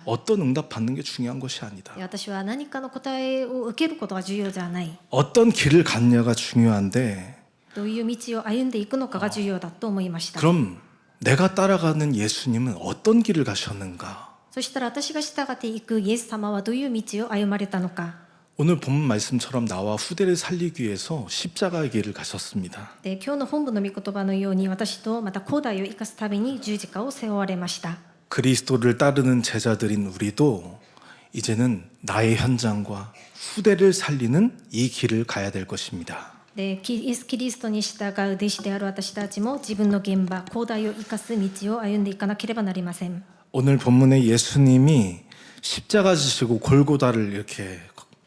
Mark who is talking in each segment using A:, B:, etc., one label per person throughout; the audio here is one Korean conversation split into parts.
A: 어떤 응답 받는 게 중요한 것이 아니다.
B: 私は何かの答えを受けることが重要じゃない。
A: 어떤 길을 갔냐가 중요한데
B: どういう道を歩んでいくのかが重要だと思いました。
A: 그럼 내가 따라가는 예수님은 어떤 길을 가셨는가?
B: そしたら私が従っていくイエス様はどういう道を歩まれたのか。
A: 오늘 본문 말씀처럼 나와 후대를 살리기 위해서 십자가의 길을 가셨습니다.
B: で今日の本部の御言葉のように私とまた後代を生かすために十字架を背負われました。
A: 그리스도를 따르는 제자들인 우리도 이제는 나의 현장과 후대를 살리는 이 길을 가야 될 것입니다.
B: でイエス・キリストに従う弟子である私たちも自分の現場、後代を生かす道を歩んでいかなければなりません。
A: 오늘 본문에 예수님이 십자가 지시고 골고다를 이렇게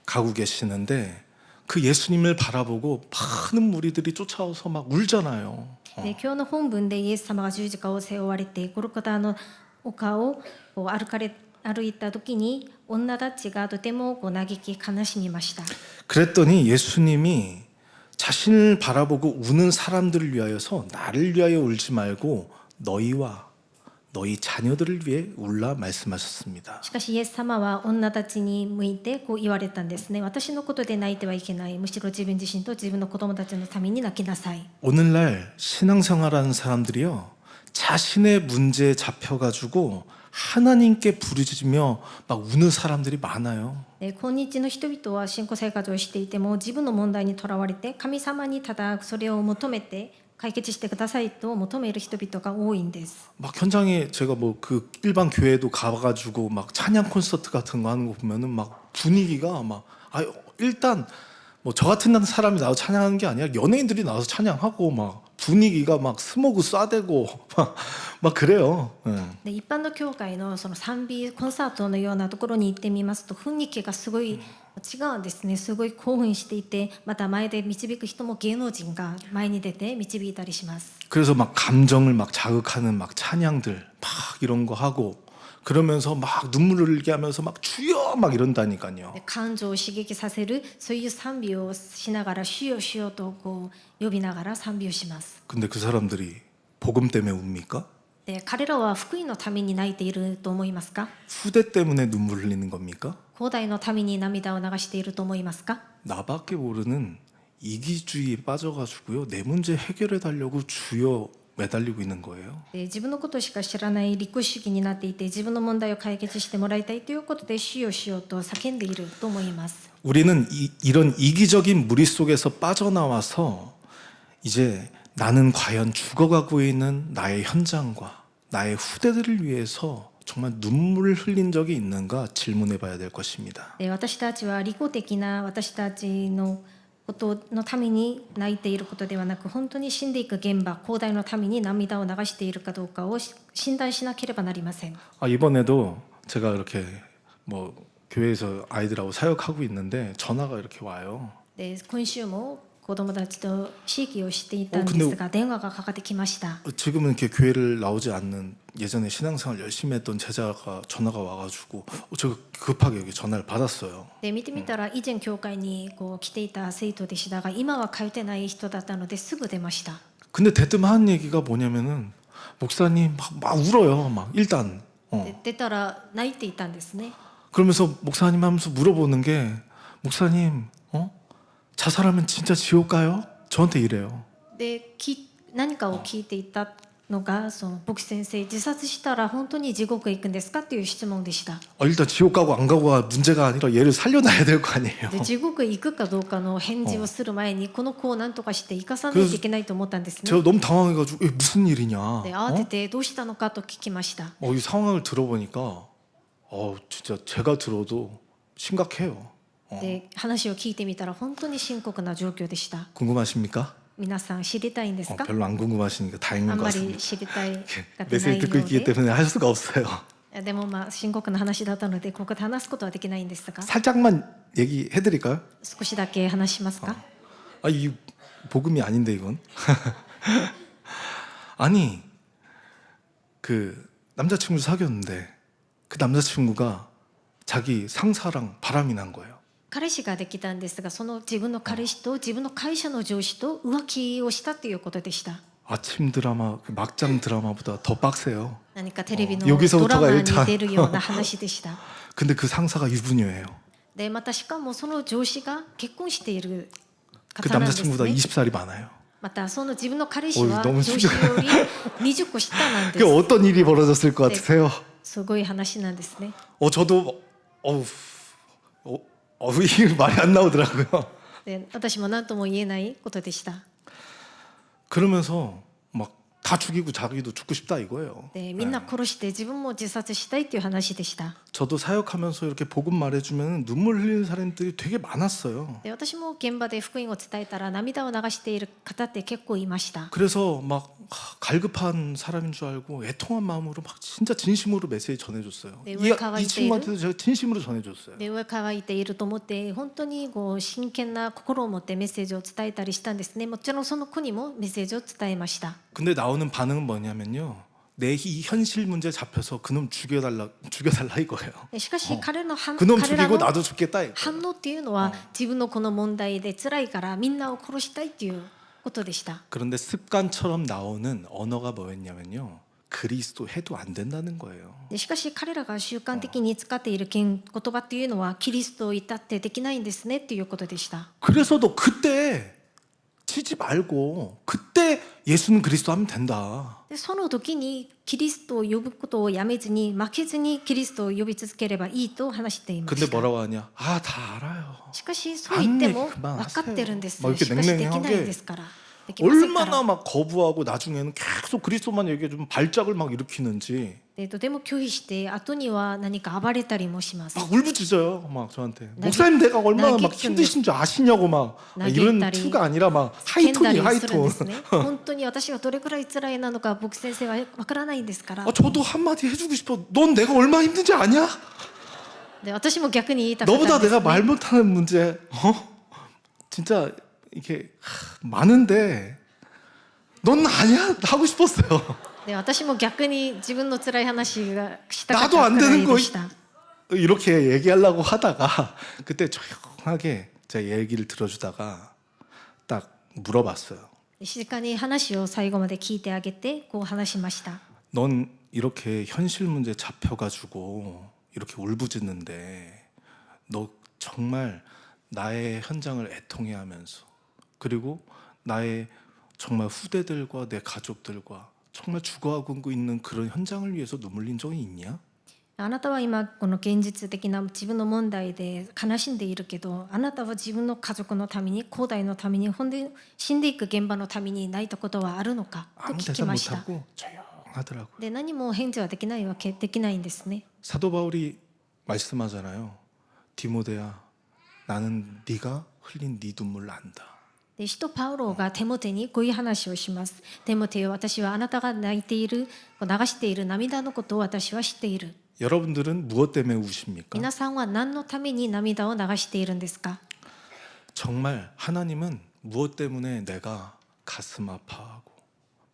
A: 가고 계시는데 그 예수님을 바라보고 많은 무리들이 쫓아와서 막 울잖아요.
B: で今日の本文でイエス様が十字架を背負われてゴルゴタの丘をこう歩いた時に女たちがとてもこう嘆き悲しみました。
A: 그랬더니 예수님이 자신을 바라보고 우는 사람들을 위하여서 나를 위하여 울지 말고 너희와 너희 자녀들을 위해 울라 말씀하셨습니다.
B: しかしイエス様は女たちに向いてこう言われたんですね。私のことで泣いてはいけない。むしろ自分自身と自分の子供たちのために泣きなさい。
A: 오늘날 신앙생활하는 사람들이요 자신의 문제에 잡혀가지고 하나님께 부르짖으며 막 우는 사람들이 많아요.
B: 今日の人々は信仰生活をしていても自分の問題にとらわれて神様にただそれを求めて解決してくださいと求める人々が多いんです。
A: 막 현장에 제가 뭐 그 일반 교회도 가가지고 막 찬양 콘서트 같은 거 하는 거 보면은 막 분위기가 막 일단 뭐 저 같은 사람이 나와서 찬양하는 게 아니라 연예인들이 나와서 찬양하고 막 분위기가 막 스모그 쏴대고 막 그래요. 예.
B: で一般の教会のその賛美コンサートのようなところに行ってみますと雰囲気がすごい違うんですね。すごい興奮していてまた前で導く人も芸能人が前に出て導いたりします。
A: 그래서 막 감정을 막 자극하는 막 찬양들 막 이런 거 하고 그러면서 막 눈물을 흘리게 하면서 막 주여 막 이런다니까요.
B: で感情を刺激させるそういう賛美をしながら主よ主よとこう呼びながら賛美をします。
A: 근데 그 사람들이 복음 때문에 웁니까?
B: で彼らは福音のために泣いていると思いますか？
A: 후대 때문에 눈물 흘리는 겁니까?
B: 後代のために涙を流していると思いますか？
A: 나밖에 모르는 이기주의에 빠져가지고요 내 문제 해결해 달라고 주여 매달리고 있는 거예요.
B: で自分のことしか知らない利己主義になっていて自分の問題を解決してもらいたいということで主よ主よと叫んでいると思います。
A: 우리는 이런 이기적인 무리 속에서 빠져나와서 이제 나는 과연 죽어가고 있는 나의 현장과 나의 후대들을 위해서 정말 눈물을 흘린 적이 있는가 질문해 봐야 될 것입니다.
B: で私たちは利己的な私たちのことのために泣いていることではなく本当に死んでいく現場後代のために涙を流しているかどうかを診断しなければなりません。
A: 이번에도 제가 이렇게 뭐 교회에서 아이들하고 사역하고 있는데 전화가 이렇게 와요.
B: で今週も子供たちと地域をしていたんですが電話がかかってきました。
A: 지금은 이렇게 교회를 나오지 않는 예전에 신앙생활 열심히 했던 제자가 전화가 와가지고 제가 급하게 여기 전화를 받았어요.
B: で見てみたら以前教会にこう来ていた生徒でしたが今は通ってない人だったのですぐ出ました。
A: 근데 대뜸 하는 얘기가 뭐냐면은 목사님 막 울어요. 막 일단
B: で出たら泣いていたんですね。
A: 그러면서 목사님 하면서 물어보는 게 목사님 자살하면 진짜 지옥 가요? 저한테 이래요.
B: で何かを聞いていたのがその牧師先生自殺したら本当に地獄へ行くんですかっていう質問でした。
A: 일단 지옥 가고 안 가고가 문제가 아니라 얘를 살려놔야 될 거 아니에요.
B: で地獄へ行くかどうかの返事をする前にこの子を何とかして生かさないといけないと思ったんですね。
A: 제가 너무 당황해가지고 무슨 일이냐.
B: で慌ててどうしたのかと聞きました。
A: 이 상황을 들어보니까 진짜 제가 들어도 심각해요.
B: で話を聞いてみたら本当に深刻な状況でした。
A: 궁금하십니까?
B: 皆さん知りたいんですか？
A: 별로 안 궁금하시니까
B: あ
A: 다행인
B: ん
A: 것
B: まり
A: 같습니다.
B: 知りたいがない
A: 메시지
B: よ
A: 듣고
B: う
A: 있기
B: で。
A: 때문에 할 수가 없어요.
B: でも深刻な話だったのでここで話すことはできないんですが
A: 살짝만 얘기해드릴까요?
B: 少しだけ話しますか？
A: 이 복음이 아닌데 이건. 아니 그 남자친구를 사귀었는데 그 남자친구가 자기 상사랑 바람이 난 거예요.
B: 彼氏ができたんですがその自分の彼氏と自分の会社の上司と浮気をしたということでした。
A: 아침 드라마, 그 막장 드라마보다 더 빡세요.
B: 何かテレビの
A: 여기서부터
B: ドラマに
A: 일단
B: 出るような話でした。
A: 근데 그 상사가 유부녀예요.
B: でまたしかもその上司が結婚している
A: 그
B: 方なんです
A: 남자친구보다
B: ね。
A: 20살이 많아요.
B: またその自分の彼氏
A: 어이
B: は
A: 너무
B: 上司より20個下なんで
A: 그
B: す。
A: 어떤 일이 벌어졌을 것 같으세요?
B: すごい話なんですね。
A: 저도 이게 말이 안 나오더라고요.
B: で私も何とも言えないことでした。
A: 그러면서 막 다 죽이고 자기도 죽고 싶다 이거예요.
B: でみんな殺して自分も自殺したいっていう話でした。
A: 저도 사역하면서 이렇게 복음 말해주면 눈물 흘리는 사람들이 되게 많았어요.
B: で私も現場で福音を伝えたら涙を流している方って結構いました。
A: 그래서 막 갈급한 사람인 줄 알고 애통한 마음으로 막 진짜 진심으로 메시지 전해줬어요.
B: 네,
A: 이,
B: 왜 가가
A: 이 친구한테도 제가 진심으로 전해줬어요.
B: で上乾いていると思って本当にこう真剣な心を持ってメッセージを伝えたりしたんですね。もちろんその子にもメッセージを伝えました。
A: 근데 나오는 반응은 뭐냐면요. 내 이 현실 문제 잡혀서 그놈 죽여달라 이거예요.
B: でしかし彼の
A: 그놈
B: 彼ら
A: 죽이고
B: の
A: 나도 죽겠다 이거.
B: 反応っていうのは自分のこの問題で辛いからみんなを殺したいっていうことでした。
A: 그런데 습관처럼 나오는 언어가 뭐였냐면요. 그리스도 해도 안 된다는 거예요.
B: でしかし彼らが習慣的に使っている言葉っていうのはキリストを至ってできないんですねっていうことでした。
A: 그래서 너 그때 치지 말고 그때 예수는 그리스도 하면 된다.
B: でその時にキリストを呼ぶことをやめずに負けずにキリストを呼び続ければいいと話していま
A: 근데
B: した。
A: 뭐라고 하냐? 아, 다 알아요.
B: しかしそう言っても
A: 안 내,
B: 分かってるんです。
A: 막 이렇게
B: しかしできない
A: 냉랭하게
B: ですから。できませんか
A: 얼마나
B: ら。
A: 막 거부하고 나중에는 계속 그리스도만 얘기해 주면 발작을 막 일으키는지
B: でとても拒否して後には何か暴れたりもします。
A: 막 울부짖어요. 막 저한테 목사님 내가 얼마나 막 힘드신 줄 아시냐고 막 이런 투가 아니라 막
B: 剣だ
A: 하이톤이
B: りするんで
A: 하이톤.
B: すね。本当に私がどれくらい辛いなのか僕先生はわからないんですから。
A: 저도 한마디 해주고 싶어. 넌 내가 얼마나 힘든지 아냐?
B: で私も逆に言いたかったん
A: 너보다
B: です、
A: 내가
B: ね。
A: 말 못하는 문제 진짜 이게 많은데 넌 아니야 하고 싶었어요.
B: で私も逆に自分の辛い話がしたかっ
A: 나도
B: た
A: 안
B: くら
A: 되는
B: い
A: 거
B: でした。
A: 이렇게 얘기하려고 하다가 그때 조용하게 제 얘기를 들어주다가 딱 물어봤어요.
B: 静かに話を最後まで聞いてあげてこう話しました。
A: 넌 이렇게 현실 문제 잡혀가지고 이렇게 울부짖는데 너 정말 나의 현장을 애통해하면서 그리고 나의 정말 후대들과 내 가족들과 정말 죽어가고 있는 그런 현장을 위해서 눈물 흘린 적이 있냐?
B: あなたは今この現実的な自分の問題で悲しんでいるけど、あなたは自分の家族のために、後代のために、ほんで死んでいく現場のために泣いたことはあるのかと
A: 아무
B: 聞き
A: 대답
B: ました。
A: 못하고 조용하더라고요.
B: で何も返事はできないわけできないんですね。
A: 사도 바울이 말씀하잖아요. 디모데야, 나는 네가 흘린 네 눈물을 안다.
B: で使徒パウロがテモテにこういう話をします。テモテよ、私はあなたが泣いている、流している涙のことを私は知っている。
A: 여러분들은 무엇 때문에 우십니까?
B: 皆さんは何のために涙を流しているんですか？
A: 정말 하나님은 무엇 때문에 내가 가슴 아파하고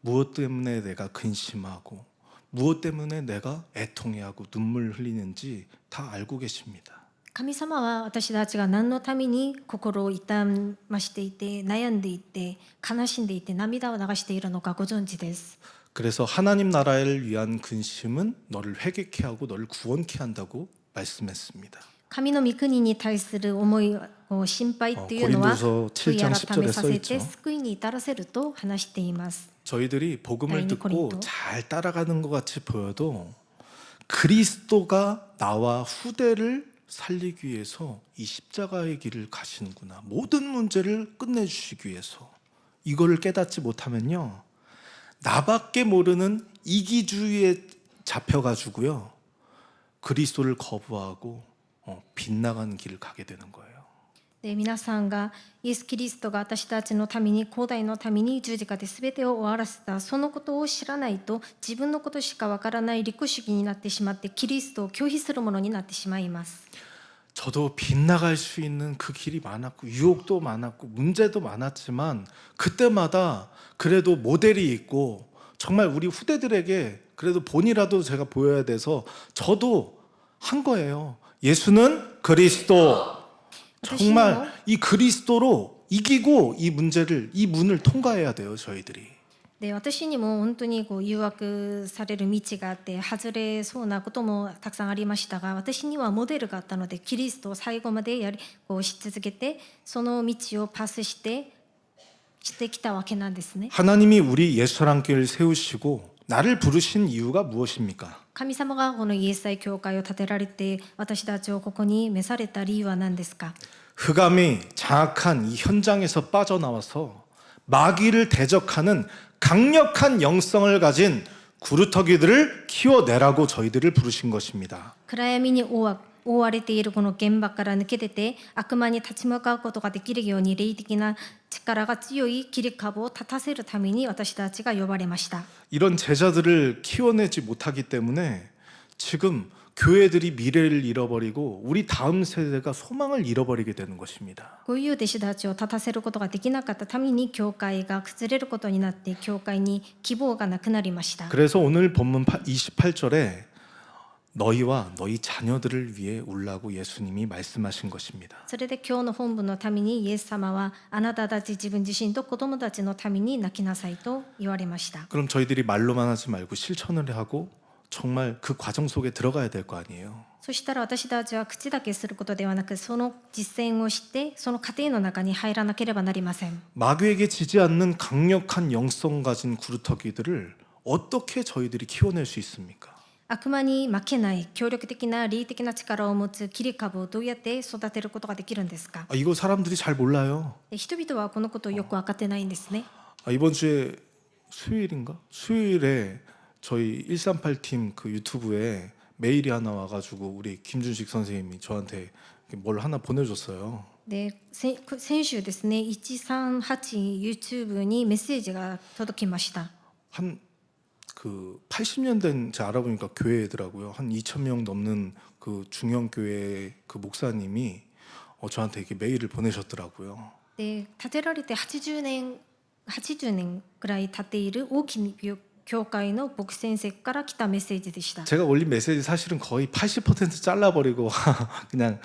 A: 무엇 때문에 내가 근심하고 무엇 때문에 내가 애통해하고 눈물 흘리는지 다 알고 계십니다.
B: 神様は私たちが何のために心を痛ましていて悩んでいて悲しんでいて涙を流しているのかご存知です。
A: 그래서 하나님 나라를 위한 근심은 너를 회개케 하고 너를 구원케 한다고 말씀했습니다.
B: 神の御国に対する思い心配っていうのは
A: 고린도서
B: 悔い
A: 7장
B: 改めさせ
A: 10절에
B: て
A: 써있죠.
B: 救いに至らせると話しています。
A: 저희들이 복음을
B: 아니,
A: 듣고
B: 고린도.
A: 잘 따라가는 것 같이 보여도 그리스도가 나와 후대를 살리기 위해서 이 십자가의 길을 가시는구나. 모든 문제를 끝내주시기 위해서. 이거를 깨닫지 못하면요. 나밖에 모르는 이기주의에 잡혀가지고요. 그리스도를 거부하고 빗나가는 길을 가게 되는 거예요.
B: で皆さんがイエス・キリストが私たちのために後代のために十字架で全てを終わらせたそのことを知らないと自分のことしかわからない利己主義になってしまってキリストを拒否するものになってしまいます。
A: 저도 빗나갈 수 있는 그 길이 많았고 유혹도 많았고 문제도 많았지만 그때마다 그래도 모델이 있고 정말 우리 후대들에게 그래도 본이라도 제가 보여야 돼서 저도 한 거예요. 예수는 그리스도. 정말 이 그리스도로 이기고 이 문제를 이 문을 통과해야 돼요, 저희들이.
B: で私にも本当にこう誘惑される道があって外れそうなこともたくさんありましたが、私にはモデルがあったのでキリストを最後までこうし続けてその道をパスしてきたわけなんですね。
A: 하나님이 우리 예수사랑교회를 세우시고 나를 부르신 이유가 무엇입니까?
B: 神様がこのイエス会教会を建てられて私たちをここに召された理由は何ですか？
A: 흑암이 장악한 이 현장에서 빠져나와서 마귀를 대적하는 강력한 영성을 가진 구루터기들을 키워내라고 저희들을 부르신 것입니다.
B: 暗闇に覆われているこの現場から抜け出て悪魔に立ち向かうことができるように霊的な力が強い切り株を立たせるために私たちが呼ばれました。
A: 이런 제자들을 키워내지 못하기 때문에 지금 교회들이 미래를 잃어버리고 우리 다음 세대가 소망을 잃어버리게 되는 것입니다.
B: こういう弟子たちを立たせることができなかったために教会が崩れることになって教会に希望がなくなりました。
A: 그래서 오늘 본문 28절에 너희와 너희 자녀들을 위해 울라고 예수님이 말씀하신 것입니다.
B: それで今日の本文のためにイエス様はあなたたち自分自身と子供たちのために泣きなさいと言われました。
A: 그럼 저희들이 말로만 하지 말고 실천을 하고 정말 그 과정 속에 들어가야 될 거 아니에요.
B: そしたら私たちは口だけすることではなくその実践をしてその過程の中に入らなければなりません。
A: 마귀에게 지지 않는 강력한 영성 가진 구루터기들을 어떻게 저희들이 키워낼 수 있습니까?
B: 悪魔に負けない協力的な霊的な力を持つ切り株をどうやって育てることができるんですか？
A: 이거 사람들이 잘 몰라요.
B: 人々はこのことをよく分かってないんですね。
A: 이번 주에 수요일에 저희 138팀 그 유튜브에 메일이 하나 와가지고 우리 김준식 선생님이 저한테 뭘 하나 보내줬어요.
B: で先週ですね138 YouTube にメッセージが届きました。
A: 한 그 80년 된 제가 알아보니까 교회더라고요. 한 2,000명 넘는 그 중형 교회 그 목사님이 저한테 이렇게 메일을 보내셨더라고요.
B: で建てられて80年くらい経っている大きな教会の牧師先生から来たメッセージでした。
A: 제가 올린 메시지 사실은 거의 80% 잘라버리고 그냥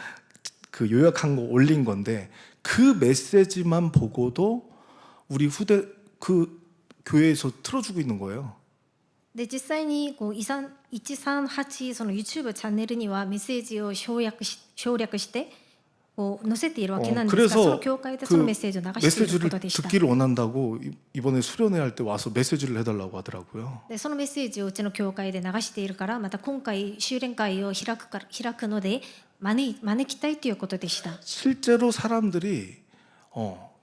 A: 그 요약한 거 올린 건데 그 메시지만 보고도 우리 후대 그 교회에서 틀어주고 있는 거예요.
B: で実際にこう138その YouTube チャンネルにはメッセージを省略してこう載せているわけなんですが、その教会でそのメッセージを流していることでした。
A: 듣기를 원한다고 이번에 수련회 할 때 와서 메시지를 해달라고 하더라고요.
B: でそのメッセージをうちの教会で流しているからまた今回修練会を開くので招きたいということでした。
A: 실제로 사람들이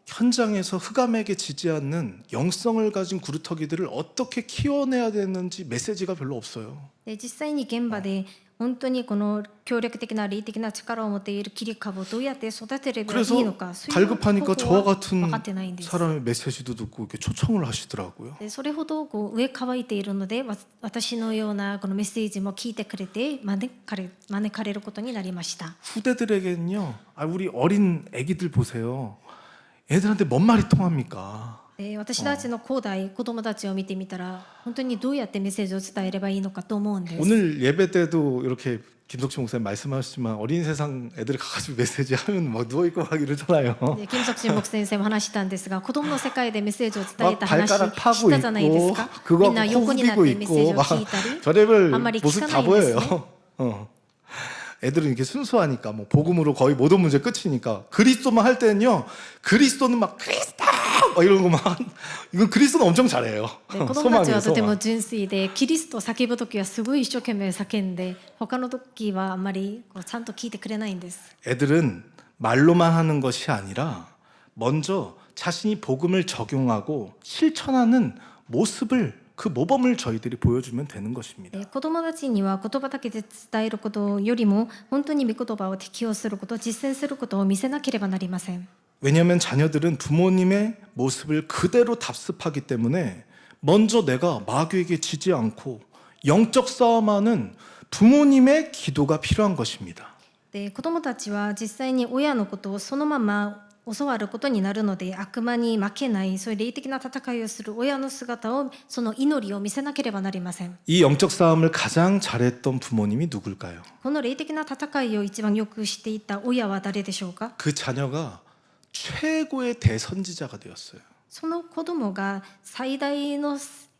A: 현장에서 흑암에게 지지 않는 영성을 가진 구루터기들을 어떻게 키워내야 되는지 메시지가 별로 없어요.
B: で実際に現場で本当にこの協力的な霊的な力を持っている切り株をどうやって育てればいいのか、
A: 그래서 갈급하니까 저와 같은
B: 分かってないんです。
A: 사람의 메시지도 듣고 이렇게 초청을 하시더라고요.
B: でそれほどこう上乾いているので私のようなこのメッセージも聞いてくれて招かれることになりました。
A: 후대들에게는요. 우리 어린 애기들 보세요. 애들한테 뭔 말이 통합니까?
B: で私たちの子供たちを見てみたら本当にどうやってメッセージを伝えればいいのかと思うんです。
A: 오늘 예배 때도 이렇게 김석진 목사님 말씀하셨지만 어린 세상 애들 가가지고 메시지 하면 막 누워 있고 막 이러잖아요.
B: で金属神木先生も話したんですが子供の世界でメッセージを伝え
A: 막
B: た話
A: 발가락
B: し
A: 파고
B: たじゃないです
A: 있고
B: か。
A: 그거
B: みんな横になって
A: 후비고
B: メッセージ
A: 있고
B: を
A: 막
B: 聞いたり
A: 별의별
B: 아무리
A: 모습 다
B: 기사나이
A: 보여요. 애들은 이렇게 순수하니까 뭐 복음으로 거의 모든 문제 끝이니까 그리스도만 할 때는요 그리스도는 막 그리스도 막 이런 거 막 이건 그리스도는 엄청 잘해요.
B: で子供たちはとても
A: 소망이에요.
B: 純粋でキリストを叫ぶ時はすごい一生懸命叫んで他の時はあんまりこうちゃんと聞いてくれないんです。
A: 애들은 말로만 하는 것이 아니라 먼저 자신이 복음을 적용하고 실천하는 모습을 그 모범을 저희들이 보여주면 되는 것입니다.
B: で子供たちには言葉だけで伝えることよりも本当に御言葉を適用すること実践することを見せなければなりません。
A: 왜냐하면 자녀들은 부모님의 모습을 그대로 답습하기 때문에 먼저 내가 마귀에게 지지 않고 영적 싸움하는 부모님의 기도가 필요한 것입니다.
B: で子供たちは実際に親のことをそのまま教わることになるので悪魔に負けないそういう霊的な戦いをする親の姿をその祈りを見せなければなりません。
A: 이 영적 싸움을 가장 잘했던 부모님이 누굴까요?
B: この霊的な戦いを一番よくしていた親は誰でしょうか？
A: 그 자녀가 최고의 대선지자가 되었어요.
B: その子供が最大の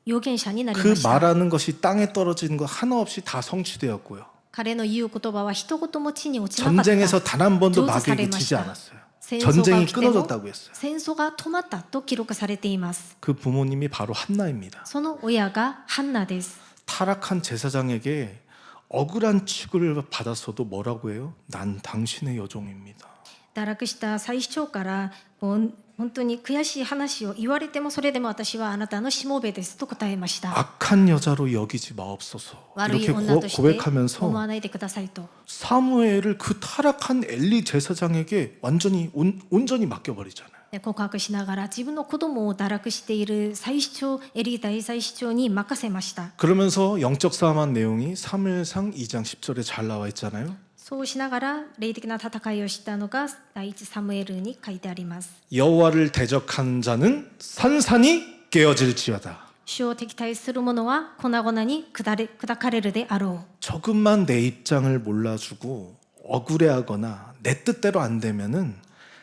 B: 預言者になりま
A: 그
B: した
A: 말하는 것이 땅에 떨어지는 거 하나 없이 다 성취되었고요.
B: 彼の言う言葉は一言も地に落ちなかった
A: 전쟁에서 단 한 번도
B: 成就され
A: 마귀에게
B: まし
A: 지지
B: た
A: 않았어요.
B: 戦争が
A: 전쟁이
B: 起きても
A: 끊어졌다고 했어요.
B: 戦争が止まったと記録されています
A: 그 부모님이 바로 한나입니다.
B: その親がハンナです
A: 타락한 제사장에게 억울한 취급을 받았어도 뭐라고 해요? 난 당신의 여종입니다.
B: 堕落した祭司長から本当に悔しい話を言われてもそれでも私はあなたのしもべですと答えました
A: 악한 여자로 여기지 마옵소서.
B: 悪い
A: 이렇게
B: 女として
A: 고백하면서
B: 思わないでくださいと
A: 사무엘을 그 타락한 엘리 제사장에게 완전히 온전히 맡겨버리잖아요.
B: で告白しながら自分の子供を堕落している祭司長エリ大祭司長に任せました
A: 그러면서 영적 싸움한 내용이 사무엘상 2장 10절에 잘 나와 있잖아요.
B: そうしながら霊的な戦いをしたのが第一サムエルに書いてあります
A: 여호와를 대적하는 자는 산산이 깨어질지어다.
B: 主を敵対する者は粉々に砕かれるであろう
A: 조금만 내 입장을 몰라주고 억울해하거나 내 뜻대로 안 되면은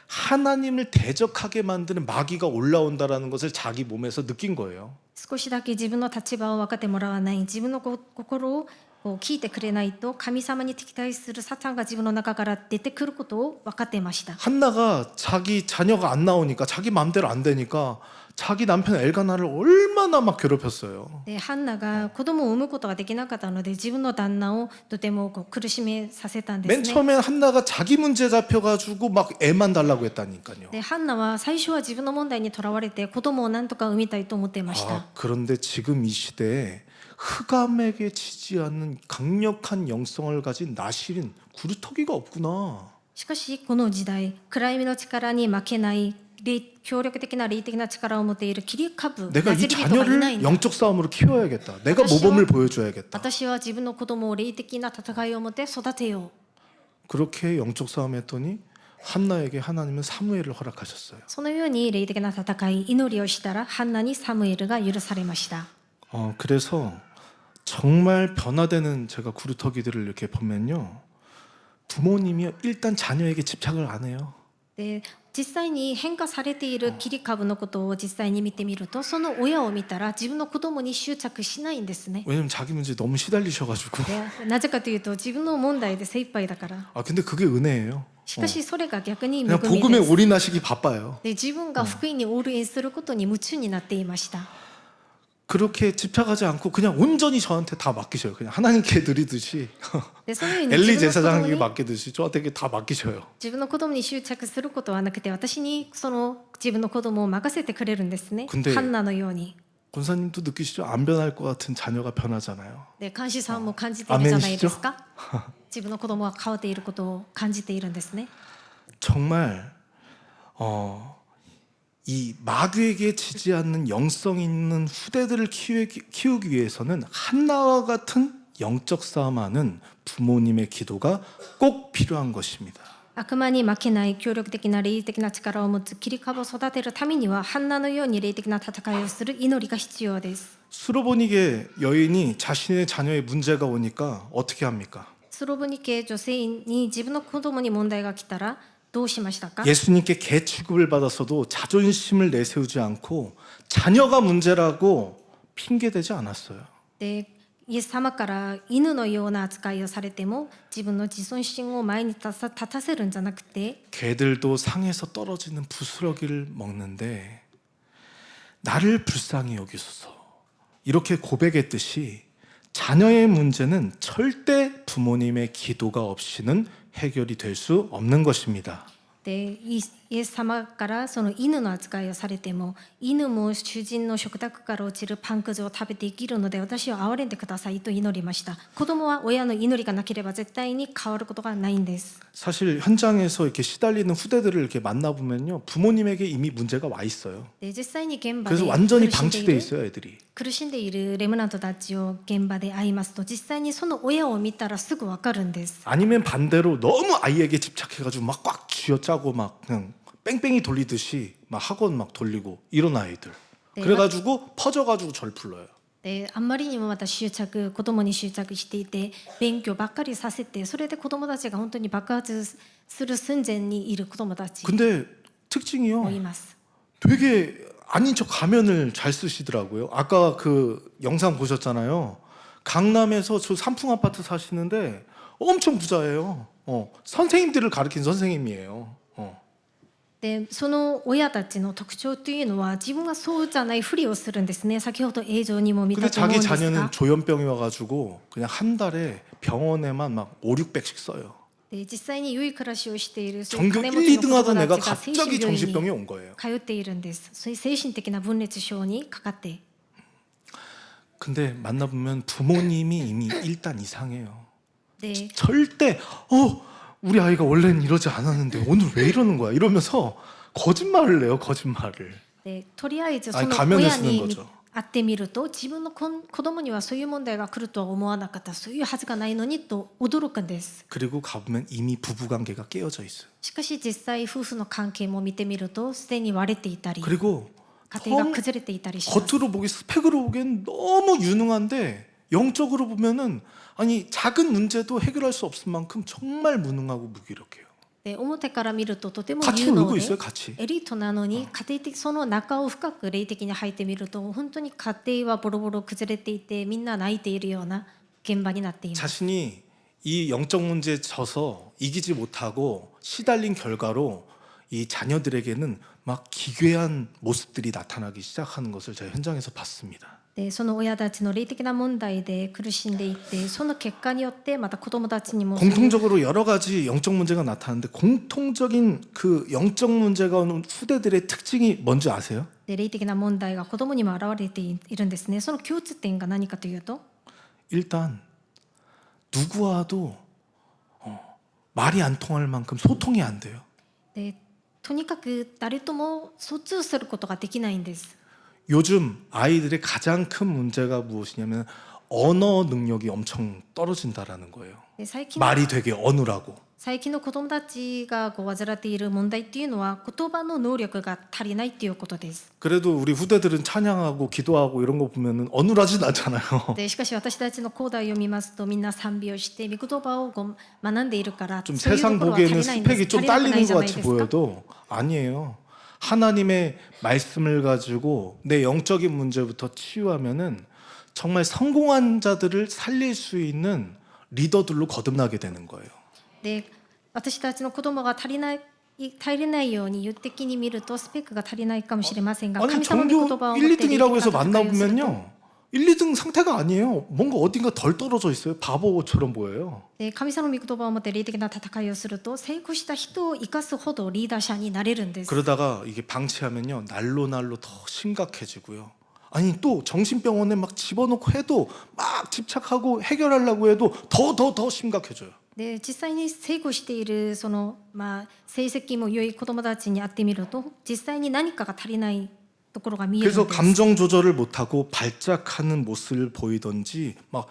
A: 하나님을 대적하게 만드는 마귀가 올라온다라는 것을 자기 몸에서 느낀 거예요.
B: 少しだけ自分の立場を分かってもらわない自分の心をこう聞いてくれないと神様に敵対するサタンが自分の中から出てくることを分かっていました
A: 한나가 자기 자녀가 안 나오니까 자기 마음대로 안 되니까 자기 남편 엘가나를 얼마나 막 괴롭혔어요.
B: でハンナが子供を産むことができなかったので自分の旦那をとてもこう苦しめさせたんです
A: 맨
B: ね
A: 처음엔 한나가 자기 문제 잡혀가지고 막 애만 달라고 했다니까요.
B: でハンナは最初は自分の問題にとらわれて子供を何とか産みたいと思っていました
A: 아, 그런데 지금 이 시대에 흑암에게 지지 않는 강력한 영성을 가진 나실인 구루터기가 없구나.
B: しかしこの時代暗闇の力に負けない強力的な霊的な力を持っている切り株
A: 내가
B: な
A: 이
B: じり人がいない
A: 자녀를
B: んだ
A: 영적 싸움으로 키워야겠다. 내가 모범을 보여줘야겠다.
B: 私は自分の子供を霊的な戦いを持って育てよう
A: 그렇게 영적 싸움했더니 한나에게 하나님은 사무엘을 허락하셨어요.
B: そのように霊的な戦い祈りをしたらハンナにサムエルが許されました
A: 그래서 정말 변화되는 제가 구루터기들을 이렇게 보면요, 부모님이 일단 자녀에게 집착을 안 해요.
B: で実際に変化されている切り株のことを実際に見てみるとその親を見たら自分の子供に執着しないんですね
A: 왜냐면 자기 문제 너무 시달리셔가지고.
B: でなぜかというと自分の問題で精一杯だから
A: 아 근데 그게 은혜예요.
B: しかしそれが逆に恵み
A: 그냥
B: で
A: 복음에
B: す
A: 올인하시기 바빠요.
B: で自分が福音にオールインすることに夢中になっていました
A: 그렇게 집착하지 않고 그냥 온전히 저한테 다 맡기셔요. 그냥 하나님께 드리듯이
B: でそのように
A: 엘리
B: 自分の子供
A: 제사장에게
B: に
A: 맡기듯이 저한테 다 맡기셔요.
B: 自分の子供に執着することはなくて私にその自分の子供を任せてくれるんですね
A: 근데
B: ハンナのように
A: 권사님도 느끼시죠? 안 변할 것 같은 자녀가 변하잖아요.
B: で監視さんも感じているじゃないですか自分の子供が変わっていることを感じているんですね
A: 정말 이 마귀에게 지지 않는 영성 있는 후대들을 키우기 위해서는 한나와 같은 영적 싸움하는 부모님의 기도가 꼭 필요한 것입니다.
B: 悪魔に負けない協力的な霊的な力を持つ切り株を育てるためにはハンナのように霊的な戦いをする祈りが必要です
A: 수로보니게 여인이 자신의 자녀에 문제가 오니까 어떻게 합니까?
B: スロボニケ女性に自分の子供に問題が来たらどうしましたか
A: 예수님께 개 취급을 받았어도 자존심을 내세우지 않고 자녀가 문제라고 핑계대지 않았어요.
B: でイエス様から犬のような扱いをされても自分の自尊心を前に立たせるんじゃなくて
A: 개들도 상에서 떨어지는 부스러기를 먹는데 나를 불쌍히 여기소서 이렇게 고백했듯이 자녀의 문제는 절대 부모님의 기도가 없이는 해결이 될 수 없는 것입니다.
B: でイエス様からその犬の扱いをされても犬も主人の食卓から落ちるパンくずを食べて生きるので私を憐れんでくださいと祈りました子供は親の祈りがなければ絶対に変わることがないんです
A: 사실 현장에서 이렇게 시달리는 후대들을 이렇게 만나보면요, 부모님에게 이미 문제가 와 있어요.
B: で実際に現場
A: 그래서
B: で
A: 완전히
B: 苦しんでい
A: 방치돼
B: る
A: 있어요, 애들이.
B: 苦しんでいるレムナントたちを現場で会いますと実際にその親を見たらすぐ分かるんです
A: 아니면 반대로 너무 아이에게 집착해가지고 막 꽉 쥐어짜고 막 그냥 뺑뺑이 돌리듯이 막 학원 막 돌리고 이런 아이들.
B: 네,
A: 그래가지고 퍼져가지고 절 불러요.
B: であんまりにもまた子供に執着していて勉強ばっかりさせてそれで子供たちが本当に爆発する寸前にいる子供たち
A: 근데 특징이요.
B: もいます
A: 되게 아닌 척 가면을 잘 쓰시더라고요. 아까 그 영상 보셨잖아요. 강남에서 저 삼풍 아파트 사시는데 엄청 부자예요. 선생님들을 가르친 선생님이에요.
B: でその親たちの特徴というのは自分がそうじゃないふりをするんですね。先ほど映像にも見
A: 근데
B: たと思うん
A: 자기
B: ですが
A: 자녀는 조현병이 와가지고 그냥 한 달에 병원에만 막 5, 600씩 써요.
B: で実際に良い暮らしをしているそういう
A: 전교
B: 金
A: 1,
B: 持ちの
A: 2등
B: 子
A: 하던
B: 供
A: 애가
B: たちが精
A: 갑자기
B: 神病院
A: 정신병이
B: に
A: 온 거예요.
B: 通っているんです。そういう精神的な分裂症にかかって
A: 근데 만나보면 부모님이 이미 일단 이상해요.
B: で
A: 절대 우리 아이가 원래는 이러지 않았는데 오늘 왜 이러는 거야 이러면서 거짓말을 해요. 거짓말을.
B: でとりあえずそ
A: 아니
B: の
A: 가면을
B: 親
A: 쓰는
B: に
A: 거죠.
B: 会ってみると自分の子供にはそういう問題が来るとは思わなかった、そういうはずがないのにと驚くんです。
A: 그리고 가보면 이미 부부관계가 깨어져 있어요.
B: しかし実際夫婦の関係も見てみるとすでに割れていたり
A: 그리고
B: 家庭が崩れていたりします。
A: 겉으로 보기 스펙으로 보기엔 너무 유능한데 영적으로 보면은 아니 작은 문제도 해결할 수 없을 만큼 정말 무능하고 무기력해요.
B: で表から見るととても
A: 같이
B: 有能
A: 놀고
B: で
A: 있어요. 같이.
B: エリートなのに家庭的その中を深く霊的に入ってみると本当に家庭はボロボロ崩れていてみんな泣いているような現場になっています。
A: 자신이 이 영적 문제에 져서 이기지 못하고 시달린 결과로 이 자녀들에게는 막 기괴한 모습들이 나타나기 시작하는 것을 제가 현장에서 봤습니다.
B: でその親たちの霊的な問題で苦しんでいってその結果によってまた子どもたちにも
A: 공통적으로 여러 가지 영적 문제가 나타나는데 공통적인 그 영적 문제가 오는 후대들의 특징이 뭔지 아세요?
B: で霊的な問題が子どもにも現れているんですね。その共通点が何かというと
A: 일단 누구와도 말이 안 통할 만큼 소통이 안 돼요.
B: でとにかく誰とも疎通することができないんです。
A: 요즘 아이들의 가장 큰 문제가 무엇이냐면 언어 능력이 엄청 떨어진다라는 거예요.
B: で最近
A: 말이 되게 어눌하고.
B: 最近の子どもたちが患っている問題っていうのは言葉の能力が足りないっていうことです。
A: 그래도 우리 후대들은 찬양하고 기도하고 이런 거 보면은 어눌하진 않잖아요.
B: でしかし私たちの後代を見ますとみんな賛美をして御言葉を学んでいるから
A: 좀
B: そういうと
A: 세상
B: ころは足
A: 보기에는
B: りないんです。
A: 스펙이 좀
B: 足りなくな
A: 딸리는
B: いじゃ
A: 것
B: ない
A: 같이
B: ですか。
A: 보여도 아니에요. 하나님의 말씀을 가지고 내 영적인 문제부터 치유하면은 정말 성공한 자들을 살릴 수 있는 리더들로 거듭나게 되는 거예요.
B: で私たちの子供が足りないように言的に見るとスペックが足りないかもしれませんが
A: 아니
B: 神様の御言
A: 종교
B: 葉を
A: 1,
B: 持って
A: 2등이라고 해서
B: 霊的な戦いをすると
A: 만나보면요 1, 2등 상태가 아니에요. 뭔가 어딘가 덜 떨어져 있어요. 바보처럼 보여요.
B: で神様の御言葉を持って霊的な戦いをすると成功した人を生かすほどリーダー者になれるんです。
A: 그러다가 이게 방치하면요 날로 날로 더 심각해지고요. 아니 또 정신병원에 막 집어넣고 해도 막 집착하고 해결하려고 해도 더 심각해져요.
B: で実際に成功しているその、成績も良い子どもたちに会ってみると実際に何かが足りないところが見えるん
A: 그래서
B: です。
A: 감정 조절을 못하고 발작하는 모습을 보이던지 막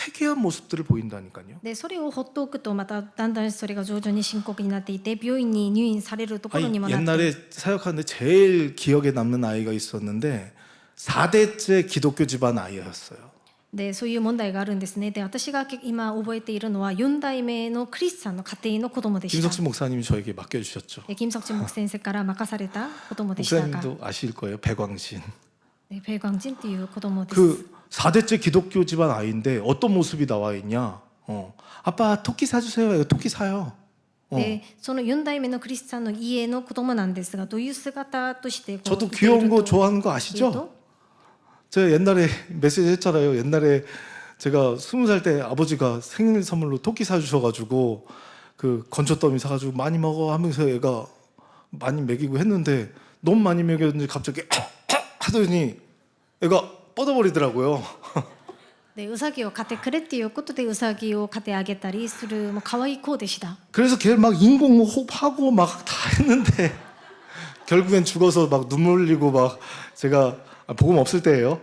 A: 해괴한 모습들을 보인다니까요.
B: でそれを放っておくとまただんだんそれが徐々に深刻になっていて病院に入院されるところ
A: 아니,
B: にもなって
A: 옛날에 사역하는데 제일 기억에 남는 아이가 있었는데 4대째 기독교 집안 아이였어요.
B: でそういう問題があるんですね。で私が今覚えているのは4代目のクリスチャンの家庭の子供でした。
A: 김석진 목사님이 저에게 맡겨주셨죠.
B: で金석진 목先生から任された子供でしたが
A: 목사님도 아실 거예요. 백광신.
B: でペイガンジンっていう子供です。
A: 그 4대째 기독교 집안 아이인데 어떤 모습이 나와 있냐? 아빠 토끼 사주세요. 이거 토끼 사요.
B: でその4代目のクリスチャンの家の子供なんですがどういう姿としてこう
A: 저도
B: いている
A: 귀여운 거
B: と
A: 좋아하는 거
B: いう
A: 아시죠?
B: と
A: 제가 옛날에 메시지 했잖아요. 옛날에 제가 20살 때 아버지가 생일 선물로 토끼 사주셔가지고 그 건초더미 사가지고 많이 먹어 하면서 얘가 많이 먹이고 했는데 너무 많이 먹였는지 갑자기 하더니 애가 뻗어버리더라고요.
B: でウサギを飼ってくれっていうことでウサギを飼ってあげたりするもう可愛い子でした。
A: 그래서 걔 막 인공호흡하고 막 다 했는데 결국엔 죽어서 막 눈물 흘리고 막 제가 복음 없을 때예요.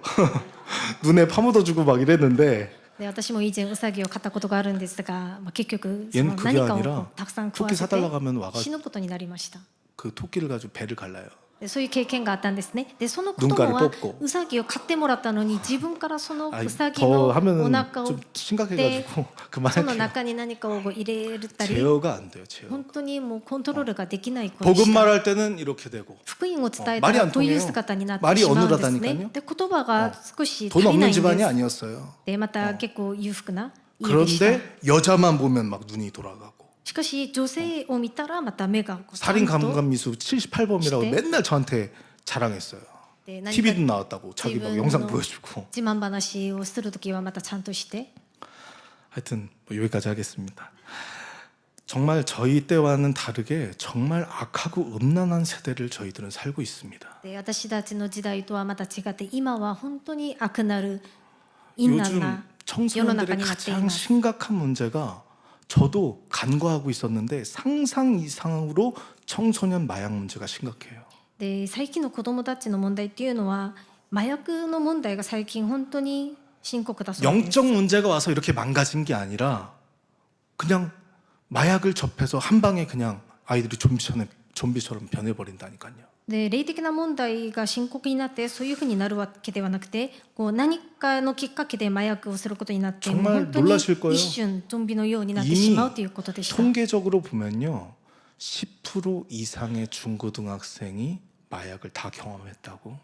A: 눈에 파묻어주고 막 이랬는데
B: で私も以前ウサギを飼ったことがあるんですが、結局そ
A: 얘는
B: の
A: 그게
B: 何かを
A: 아니라
B: たくさん食わ
A: 토끼
B: せて
A: 사달라고 하면 와가
B: 死ぬことになりました。
A: 그 토끼를 가지고 배를 갈라요.
B: でそういう経験があったんですね。でその子供
A: 눈가를
B: は
A: 뽑고
B: ウサギを飼ってもらったのに自分からその
A: 아이,
B: ウサギ
A: 더
B: のお
A: 하면은
B: 腹を
A: 좀 심각해가지고
B: その
A: 그만할게요.
B: 中に何かを入れたり
A: 제어가 안 돼요. 제어.
B: 本当にもうコントロールができない子でし
A: 복음
B: た。
A: 말할 때는 이렇게 되고
B: 福音を伝え
A: 말이
B: た
A: 안
B: らこういう
A: 통해요.
B: 姿になって
A: 말이
B: しまうんです
A: 어눌하다니까요.
B: ね。で言葉が少し
A: 돈
B: 足りな
A: 없는
B: いんで
A: 집안이
B: す。
A: 아니었어요.
B: でまた結構裕福な家でした。
A: 그런데 여자만 보면 막 눈이 돌아가고
B: しかし女性を見たらまた目がこうちゃ
A: 살인
B: んと
A: 감감 미수 78범이라고
B: 시대?
A: 맨날 저한테 자랑했어요.
B: で何か
A: TV도 나왔다고 자기 막
B: 지금
A: 영상
B: 너-
A: 보여주고.
B: 自慢話をするときはまたちゃんとして。
A: 하여튼 뭐 여기까지 하겠습니다. 정말 저희 때와는 다르게 정말 악하고 음란한 세대를 저희들은 살고 있습니다.
B: で私たちの時代とはまた違って今は本当に悪なる陰難
A: 요즘
B: な
A: 청소년들의
B: 연어나간이
A: 가장
B: 맞대이마스.
A: 심각한 문제가 저도 간과하고 있었는데 상상 이상으로 청소년 마약 문제가 심각해요.
B: で最近の子どもたちの問題っていうのは麻薬の問題が最近本当に深刻だそうです
A: 영적 문제가 와서 이렇게 망가진 게 아니라 그냥 마약을 접해서 한 방에 그냥 아이들이 좀비처럼 변해버린다니까요.
B: で霊的な問題が深刻になってそういうふうになるわけではなくてこう何かのきっかけで麻薬をすることになって
A: 정말
B: 本当に
A: 놀라실 거예요.
B: 一瞬ゾンビのようになってしまうということでした
A: 통계적으로 보면요 10% 이상의 중고등학생이 마약을 다 경험했다고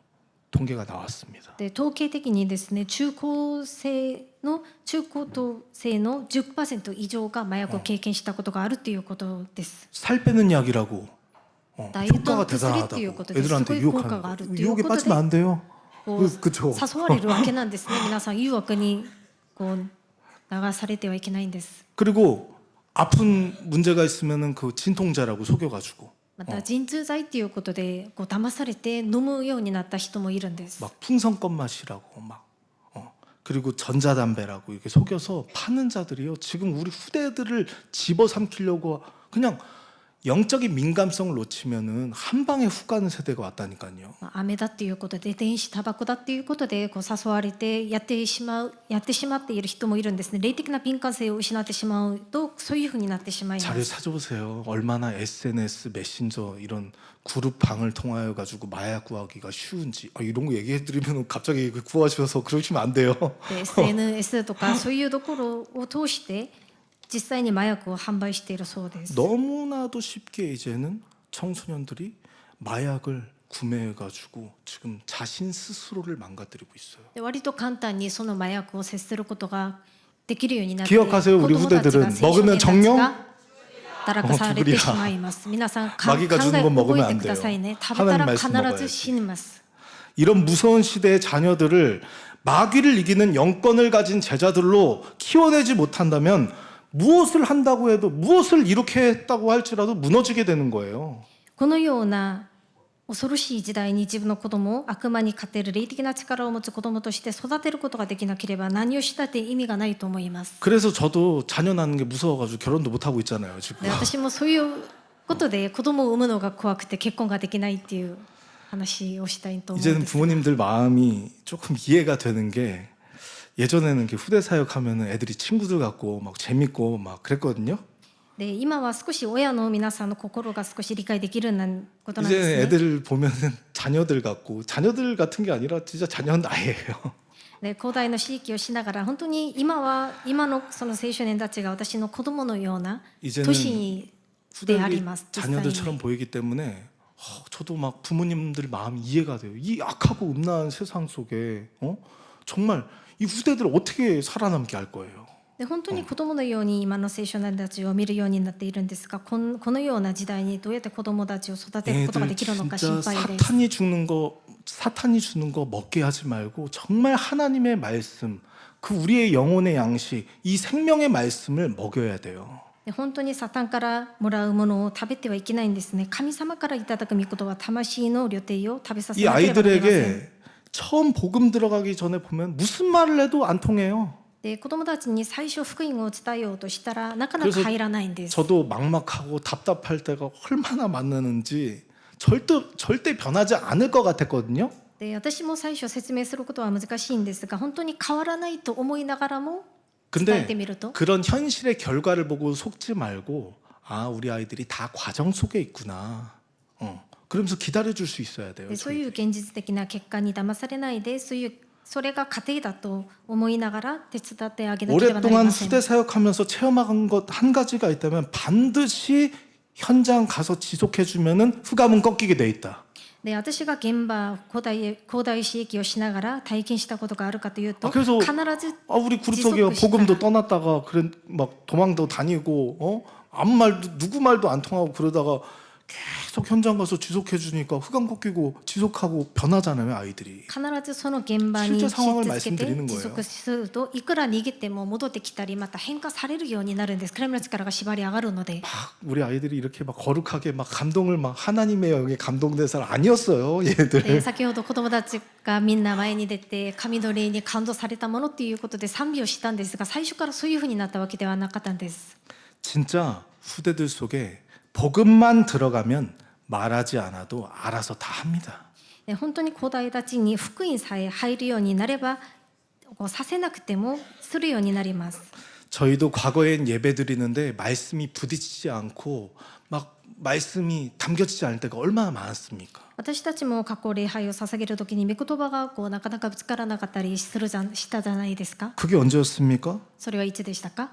A: 통계가 나왔습니다.
B: で統計的にですね中高等生の 10% 以上が麻薬を経験したことがあるということです
A: 살 빼는 약이라고
B: 다이어트
A: 효과가
B: 薬っていう
A: 대단하다고
B: ことで
A: 애들한테
B: すごい効果
A: 유혹하는
B: がある
A: 거
B: という
A: 유혹에
B: ことで
A: 빠지면 안 돼요.
B: こう
A: 그쵸.
B: 誘われるわけなんですね皆さん誘惑にこう流されてはいけないんです
A: 그리고 아픈 문제가 있으면은 그 진통제라고 속여가지고
B: また鎮痛剤っていうことでこう騙されて飲むようになった人もいるんです
A: 막 풍선껌 맛이라고 막 그리고 전자담배라고 이렇게 속여서 파는 자들이요 지금 우리 후대들을 집어삼키려고 그냥 영적인 민감성을 놓치면은 한 방에 훅 가는 세대가 왔다니까요.
B: 飴だっていうことで電子タバコだっていうことでこう誘われてやってしまっている人もいるんですね霊的な敏感性を失ってしまうとそういうふうになってしまいま
A: 자료
B: す
A: 찾아보세요. 얼마나 SNS, 메신저 이런 그룹방을 통하여 가지고 마약 구하기가 쉬운지 이런 거 얘기해드리면 갑자기 구하셔서 그러시면 안 돼요.
B: で SNS とかそういうところを通して実際に麻薬を販売しているそうです
A: 너무나도 쉽게 이제는 청소년들이 마약을 구매해가지고 지금 자신 스스로를 망가뜨리고 있어요.
B: で割と簡単にその麻薬を接することができるようになって
A: 기억하세요,
B: 子
A: 우리
B: 供たちが
A: 후대들은
B: 青少
A: 먹으면
B: 年たち
A: 정령
B: が堕落されてしまいます皆さん考
A: 마귀가 주는 건
B: え
A: 먹으면
B: 覚え
A: 안
B: てくだ
A: 돼요.
B: さいね食べた
A: 하나님
B: ら
A: 말씀
B: 必
A: 먹어야지.
B: ず死にます
A: 이런 무서운 시대의 자녀들을 마귀를 이기는 영권을 가진 제자들로 키워내지 못한다면 무엇을 한다고 해도 무엇을 이렇게 했다고 할지라도 무너지게 되는 거예요.
B: このような恐ろしい時代に自分の子供を悪魔に勝てる霊的な力を持つ子供として育てることができなければ何をしたって意味がないと思います
A: 그래서 저도 자녀 낳는 게 무서워가지고 결혼도 못 하고 있잖아요 지금.
B: で私もそういうことで子供を産むのが怖くて結婚ができないっていう話をしたいと思うん
A: 이제는
B: です
A: 부모님들 마음이 조금 이해가 되는 게 예전에는 이렇게 후대 사역하면은 애들이 친구들 같고 막 재밌고 막 그랬거든요.
B: で今は少し親の皆さんの心が少し理解できるようなことなんで
A: 이제
B: すね
A: 애들 보면은 자녀들 같고 자녀들 같은 게 아니라 진짜 자녀는 나예요.
B: で広大の地域をしながら本当に今のその青少年たちが私の子供のような
A: 이제는
B: 年であり
A: 후대들이
B: ます実際に
A: 자녀들처럼 보이기 때문에 저도 막 부모님들 마음이 이해가 돼요. 이 악하고 음란한 세상 속에 정말 이 후대들 어떻게 살아남게 할 거예요.
B: で本当に子供のように今の青少年たちを見るようになっているんですがこのような時代にどうやって子供たちを育てることが
A: 애들
B: できるのか心
A: 진짜
B: 配です
A: 사탄이 주는 거 먹게 하지 말고 정말 하나님의 말씀 그 우리의 영혼의 양식 이 생명의 말씀을 먹여야 돼요.
B: で本当にサタンからもらうものを食べてはいけないんですね神様からいただく御言葉魂の旅程を食べさせ
A: 이
B: なければなりません
A: 아이들에게 처음 복음 들어가기 전에 보면 무슨 말을 해도 안 통해요.
B: で子供たちに最初福音を伝えようとしたらなかなか
A: 그래서
B: 入らないんです
A: 저도 막막하고 답답할 때가 얼마나 많았는지 절대 변하지 않을 것 같았거든요.
B: で私も最初説明することは難しいんですが本当に変わらないと思いながらも伝え
A: 근데
B: てみると
A: 그런 현실의 결과를 보고 속지 말고 우리 아이들이 다 과정 속에 있구나. 그러면서 기다려줄 수 있어야 돼요.
B: でそういう
A: 저희들이.
B: 現実的な結果に騙されないで、それが家庭だと思いながら手伝ってあげなければなり
A: 오랫동안
B: ません。
A: 후대 사역하면서 체험한 것 한 가지가 있다면 반드시 현장 가서 지속해주면은 흑암은 꺾이게 돼 있다.
B: で私が現場古代市駅をしながら体験したことがあるかというと、
A: 아, 그래서
B: 必ず
A: 아, 우리 구루터기가
B: 지속시키다가.
A: 복음도 떠났다가 그래 막 도망도 다니고 아무 말도 누구 말도 안 통하고 그러다가 계속 현장 가서 지속해 주니까 흑암 꺾이고 지속하고 변하잖아요, 아이들이.
B: 必ずその現場に
A: 실제
B: し
A: 상황을
B: 続けて
A: 말씀드리는
B: 持
A: 거예요.
B: 続すると、いくら逃げても戻ってきたりまた変化されるようになるんです。神の力が縛り上がるので。
A: 막 우리 아이들이 이렇게 막 거룩하게 막 감동을 막 하나님의 영에 감동된 사람 아니었어요,
B: で
A: 얘들.
B: 先ほど子どもたちがみんな前に出て神の霊に感動されたものっていうことで賛美をしたんですが、最初からそういうふうになったわけではなかったんです。
A: 진짜 후대들 속에 복음만 들어가면 말하지 않아도 알아서 다 합니다.
B: で本当に子代たちに福音さえ入るようになれば、こうさせなくてもするようになります。
A: 저희도 과거엔 예배 드리는데 말씀이 부딪히지 않고 막 말씀이 담겨지지 않을 때가 얼마나 많았습니까?
B: 私たちも過去礼拝を捧げるときに御言葉がこうなかなかぶつからなかったりしたじゃないですか。
A: 그게 언제였습니까?
B: それはいつでしたか？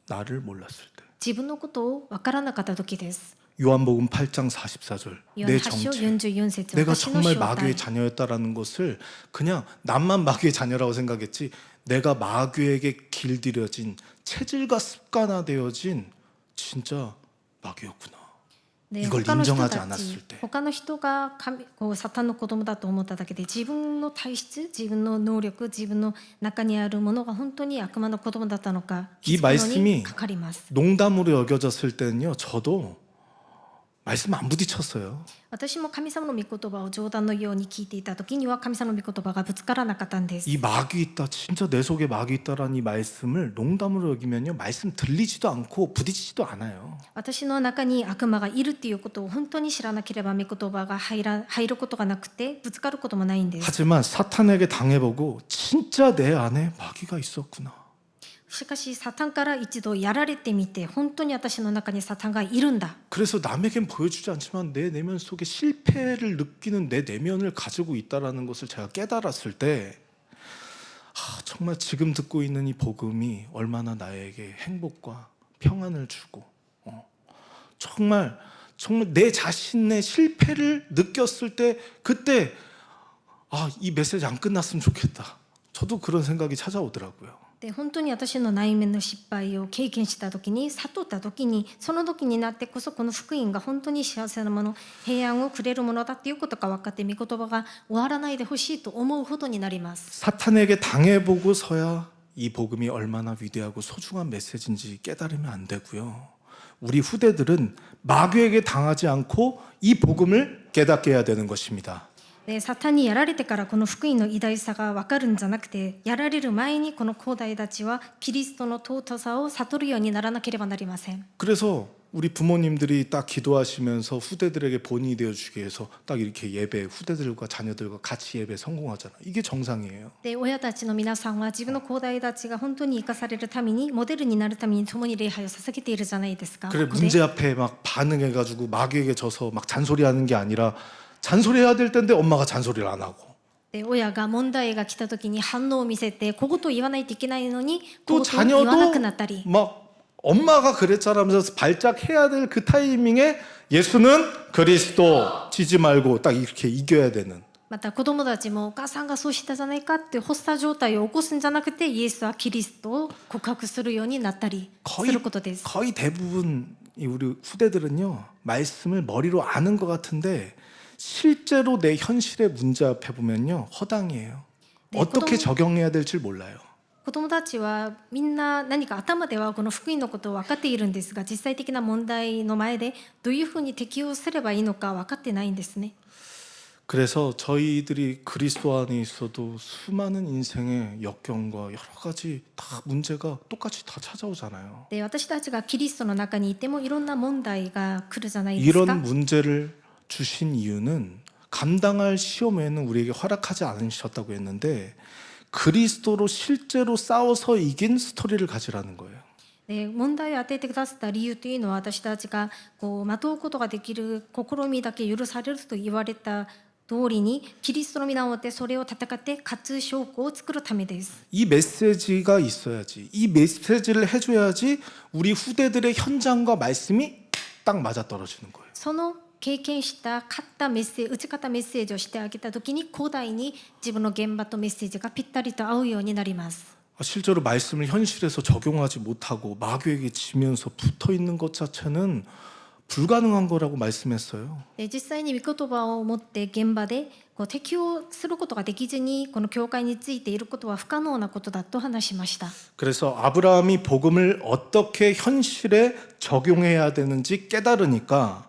A: 나를 몰랐을 때.
B: 自分のことを分からなかった時です。
A: 요한복음 8장 44절.
B: ヨハ
A: 내
B: ネ8章
A: 정체.
B: 44節
A: 내가
B: 私の
A: 정말
B: 正
A: 마귀의
B: 体。
A: 자녀였다라는 것을 그냥 남만 마귀의 자녀라고 생각했지 내가 마귀에게 길들여진 체질과 습관화되어진 진짜 마귀였구나.
B: で
A: 이걸
B: 他の人
A: 인정하지
B: た
A: 않았을
B: ち
A: 때.
B: 他の人がこうサタンの子供だと思っただけで、自分の体質、自分の能力、自分の中にあるものが本当に悪魔の子供だったのか気
A: 이
B: づくの
A: 말씀이
B: にかかります。
A: 농담으로 여겨졌을 때는요. 저도 말씀 안 부딪혔어요.
B: 私も神様の御言葉を冗談のように聞いていた時には神様の御言葉がぶつからなかったんです。
A: 이 마귀 있다, 진짜 내 속에 마귀 있다라는 이 말씀을 농담으로 여기면요, 말씀 들리지도 않고 부딪히지도 않아요.
B: 私の中に悪魔がいるっていうことを本当に知らなければ御言葉が入ることがなくてぶつかることもないんです。
A: 하지만 사탄에게 당해보고 진짜 내 안에 마귀가 있었구나.
B: しかしサタンから一度やられてみて、本当に私の中にサタンがいるんだ。
A: 그래서 남에겐 보여주지 않지만 내 내면 속에 실패를 느끼는 내 내면을 가지고 있다라는 것을 제가 깨달았을 때 정말 지금 듣고 있는 이 복음이 얼마나 나에게 행복과 평안을 주고 정말 내 자신의 실패를 느꼈을 때 그때 이 메시지 안 끝났으면 좋겠다. 저도 그런 생각이 찾아오더라고요.
B: で本当に私の内面の失敗を経験した時に、悟った時に、その時になってこそこの福音が本当に幸せなもの、平安をくれるものだっていうことが分かって、御言葉が終わらないでほしいと思うほどになります。
A: 사탄에게 당해보고서야 이 복음이 얼마나 위대하고 소중한 메시지인지 깨달으면 안 되고요. 우리 후대들은 마귀에게 당하지 않고 이 복음을 깨닫게 해야 되는 것입니다.
B: でサタンにやられてからこの福音の偉大さが分かるんじゃなくて、やられる前にこの後代たちはキリストの尊さを悟るようにならなければなりません。
A: 그래서 우리 부모님들이 딱 기도하시면서 후대들에게 본인이 되어주기 위해서 딱 이렇게 예배, 후대들과 자녀들과 같이 예배 성공하잖아. 이게 정상이에요.
B: で親たちの皆さんは自分の後代たちが本当に生かされるために、モデルになるために共に礼拝を捧げているじゃないですか。
A: 그래
B: ここで
A: 문제 앞에 막 반응해가지고 마귀에게 져서 막 잔소리하는 게 아니라 잔소리해야 될 텐데 엄마가 잔소리를 안 하고
B: で親が問題が来た時に反応を見せて、小言を言わないといけないのに
A: 또
B: 小言を言わな
A: 자녀도
B: くなったり、
A: 막 엄마가 그랬잖아 하면서 발작해야 될 그 타이밍에 예수는 그리스도 지지 말고 딱 이렇게 이겨야 되는
B: また子供たちもお母さんがそうしたじゃないかって発作状態を起こすんじゃなくて、イエスはキリストを告白するようになったりすることです。
A: 거의 대부분 우리 후대들은요 말씀을 머리로 아는 것 같은데 실제로 내 현실의 문제 앞에 보면요 허당이에요.
B: 네,
A: 어떻게
B: 그동-
A: 적용해야 될지 몰라요.
B: 子供たちはみんな何か頭ではこの福音のことを分かっているんですが、実際的な問題の前でどういうふうに適応すればいいのか分かってないんですね。
A: 그래서 저희들이 그리스도 안에 있어도 수많은 인생의 역경과 여러 가지 다 문제가 똑같이 다 찾아오잖아요.
B: で私たちがキリストの中にいてもいろんな問題が来るじゃないですか。
A: 이런 문제를 주신 이유는 감당할 시험에는 우리에게 허락하지 않으셨다고 했는데 그리스도로 실제로 싸워서 이긴 스토리를 가지라는 거예요.
B: で問題を当ててくださった理由というのは、私たちがこうまとうことができる試みだけ許されると言われた通りに、キリストの皆をもってそれを戦って勝つ証拠を作るためです。
A: 이 메시지가 있어야지, 이 메시지를 해줘야지 우리 후대들의 현장과 말씀이 딱 맞아떨어지는 거예요.
B: その経験した勝ったメッセージ、打ち方メッセージをしてあげたときに、古代に自分の現場とメッセージがぴったりと合うようになります。
A: 실제로 말씀을 현실에서 적용하지 못하고 마귀에게 지면서 붙어 있는 것 자체는 불가능한 거라고 말씀했어요.
B: で実際に御言葉を持って現場でこう適応することができずに、この教会についていることは不可能なことだと話しました。
A: 그래서 아브라함이 복음을 어떻게 현실에 적용해야 되는지 깨달으니까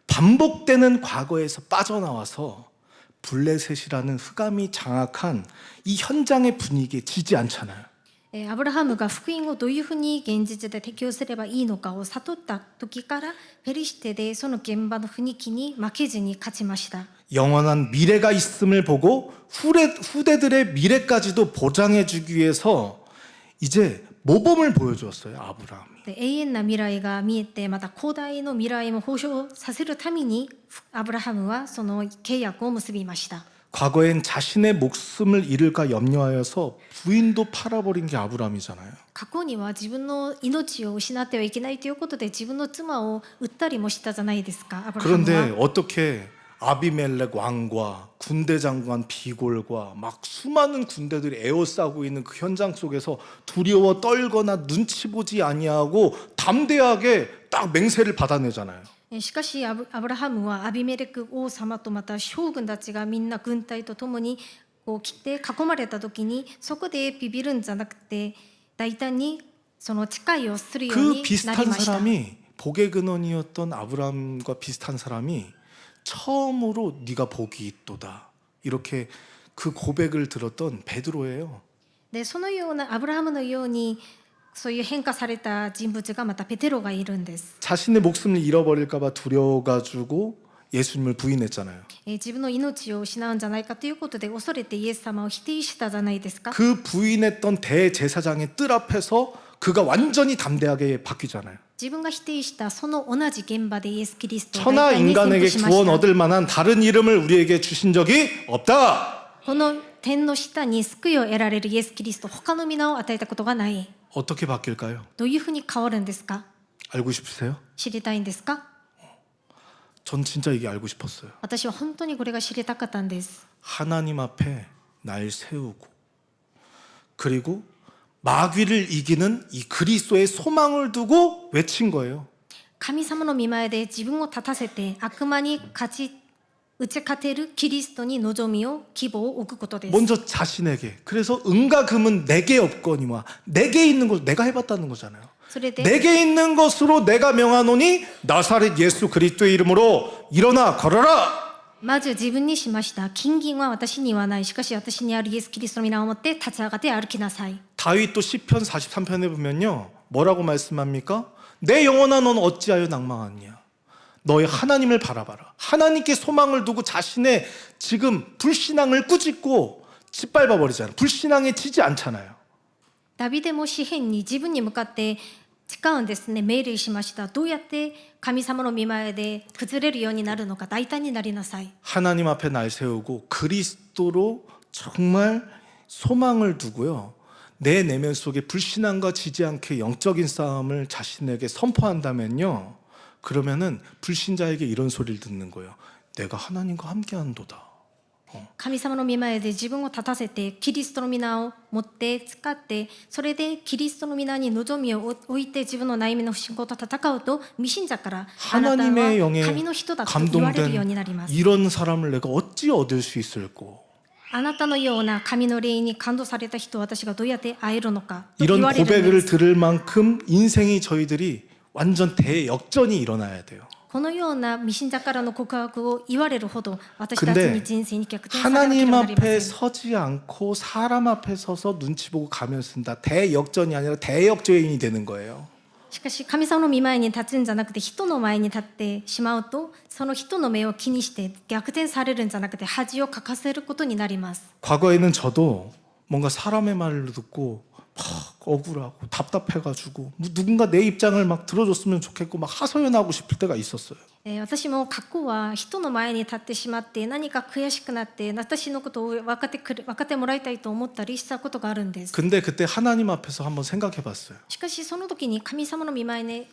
A: 반복되는 과거에서 빠져나와서 블레셋이라는 흑암이 장악한 이 현장의 분위기에 지지 않잖아요.
B: アブラハムが福音をどういうふうに現実で適用すればいいのかを悟った時から、ペリシテでその現場の雰囲気に負けずに勝ちました。
A: 영원한 미래가 있음을 보고 후대들의 미래까지도 보장해주기 위해서 이제 모범을 보여주었어요, 아브라함이.
B: で永遠な未来が見えて、また広大の未来も保証させるために、アブラハムはその契約を結びました。
A: 과거엔 자신의 목숨을 잃을까 염려하여서 부인도 팔아버린 게 아브라함이잖아요.
B: 過去には自分の命を失ってはいけないということで、自分の妻を売ったりもしたじゃないですか、アブラハム
A: 그런데
B: は。
A: 어떻게 아비멜렉 왕과 군대 장관 비골과 막 수많은 군대들이 에워싸고 있는 그 현장 속에서 두려워 떨거나 눈치 보지 아니하고 담대하게 딱 맹세를 받아내잖아요.
B: しかしアブラハムはアビメレク王様とまた将軍たちがみんな軍隊とともにこう来て囲まれた時に、そこでビビるんじゃなくて大胆にその誓いをするよう
A: 그
B: になり
A: 비슷한
B: ました。
A: 사람이 복의 근원이었던 아브라함과 비슷한 사람이 처음으로 네가 복이 있도다 이렇게 그 고백을 들었던 베드로예요.
B: でそのようなアブラハムのようにそういう変化された人物がまたペテロがいるんです。
A: 자신의 목숨을 잃어버릴까봐 두려워가지고 예수님을 부인했잖아요.
B: 自分の命を失うんじゃないかということで恐れてイエス様を否定したじゃないですか。
A: 그 부인했던 대제사장의 뜰 앞에서 그가 완전히 담대하게 바뀌잖아요.
B: 自分が否定したその同じ現場でイエス・キリストを
A: 천하
B: 大胆に宣
A: 인간에게
B: 布しま
A: 구원
B: した。
A: 얻을 만한 다른 이름을 우리에게 주신 적이 없다.
B: この天の下に救いを得られるイエス・キリスト、他の皆を与えたことがない。
A: 어떻게 바뀔까요?
B: どういうふうに変わるんですか？
A: 알고 싶으세요?
B: 知りたいんですか？
A: 전 진짜 이게 알고 싶었어요.
B: 私は本当にこれが知りたかったんです。
A: 하나님 앞에 날 세우고 그리고 마귀를 이기는 이 그리스도의 소망을 두고 외친 거예요.
B: 神様の御前で自分を立たせて悪魔に打ち勝てるキリストに望みを希望を置くことです。
A: 먼저 자신에게. 그래서 은과 금은 내게 없거니와 내게 있는 것 내가 해봤다는 거잖아요.
B: それで
A: 내게 있는 것으로 내가 명하노니 나사렛 예수 그리스도의 이름으로 일어나 걸어라.
B: まず自分にしました。金銀は私にはない。しかし私にあるイエス・キリストの皆をもって立ち上がって歩きなさい。
A: 다윗도 시편 43편에 보면요. 뭐라고 말씀합니까? 내 영혼아 넌 어찌하여 낭망하느냐. 너의 하나님을 바라봐라. 하나님께 소망을 두고 자신의 지금 불신앙을 꾸짖고 짓밟아 버리잖아요. 불신앙에 지지 않잖아요.
B: ダビデも詩篇に自分に向かって誓うんですね。命令しました。どうやって神様の御前で崩れるようになるのか、大胆になりなさい。
A: 하나님 앞에 날 세우고 그리스도로 정말 소망을 두고요. 내 내면 속에 불신앙과 지지 않게 영적인 싸움을 자신에게 선포한다면요. 그러면은 불신자에게 이런 소리를 듣는 거예요. 내가 하나님과 함께한도다.
B: 神様の御前で自分を立たせてキリストの皆を持って使って、それでキリストの皆に望みを置いて自分の悩みの不信仰と戦うと、未信者からあなた
A: 하나님의
B: は
A: 영에
B: 神の人だと言われるようになります。
A: 감동된 이런 사람을 내가 어찌 얻을 수 있을꼬.
B: あなたのような神の霊に感動された人を私がどうやって会えるのかと
A: 이런
B: 言われるんで
A: 고백을
B: す。
A: 들을 만큼 인생이 저희들이 완전 대역전이 일어나야 돼요.
B: このような未信者からの告白を言われるほど私たち
A: 근데
B: に人生に逆転されなけれ
A: 하나님
B: ばなりませ
A: 앞에
B: ん。
A: 서지 않고 사람 앞에 서서 눈치 보고 가면 쓴다. 대역전이 아니라 대역죄인이 되는 거예요.
B: しかし神様の御前に立つんじゃなくて人の前に立ってしまうと、その人の目を気にして逆転されるんじゃなくて恥をかかせることになります。
A: 과거에는 저도 뭔가 사람의 말을 듣고 억울하고 답답해가지고 누군가 내 입장을 막 들어줬으면 좋겠고 막 하소연하고 싶을 때가 있었어요.
B: 私も過去は人の前に立ってしまって何か悔しくなって私のことを分かってもらいたいと思ったりしたことがあるんです。
A: 근데 그때 하나님 앞에서 한번 생각해봤어요.
B: しかしその時に神様の御前で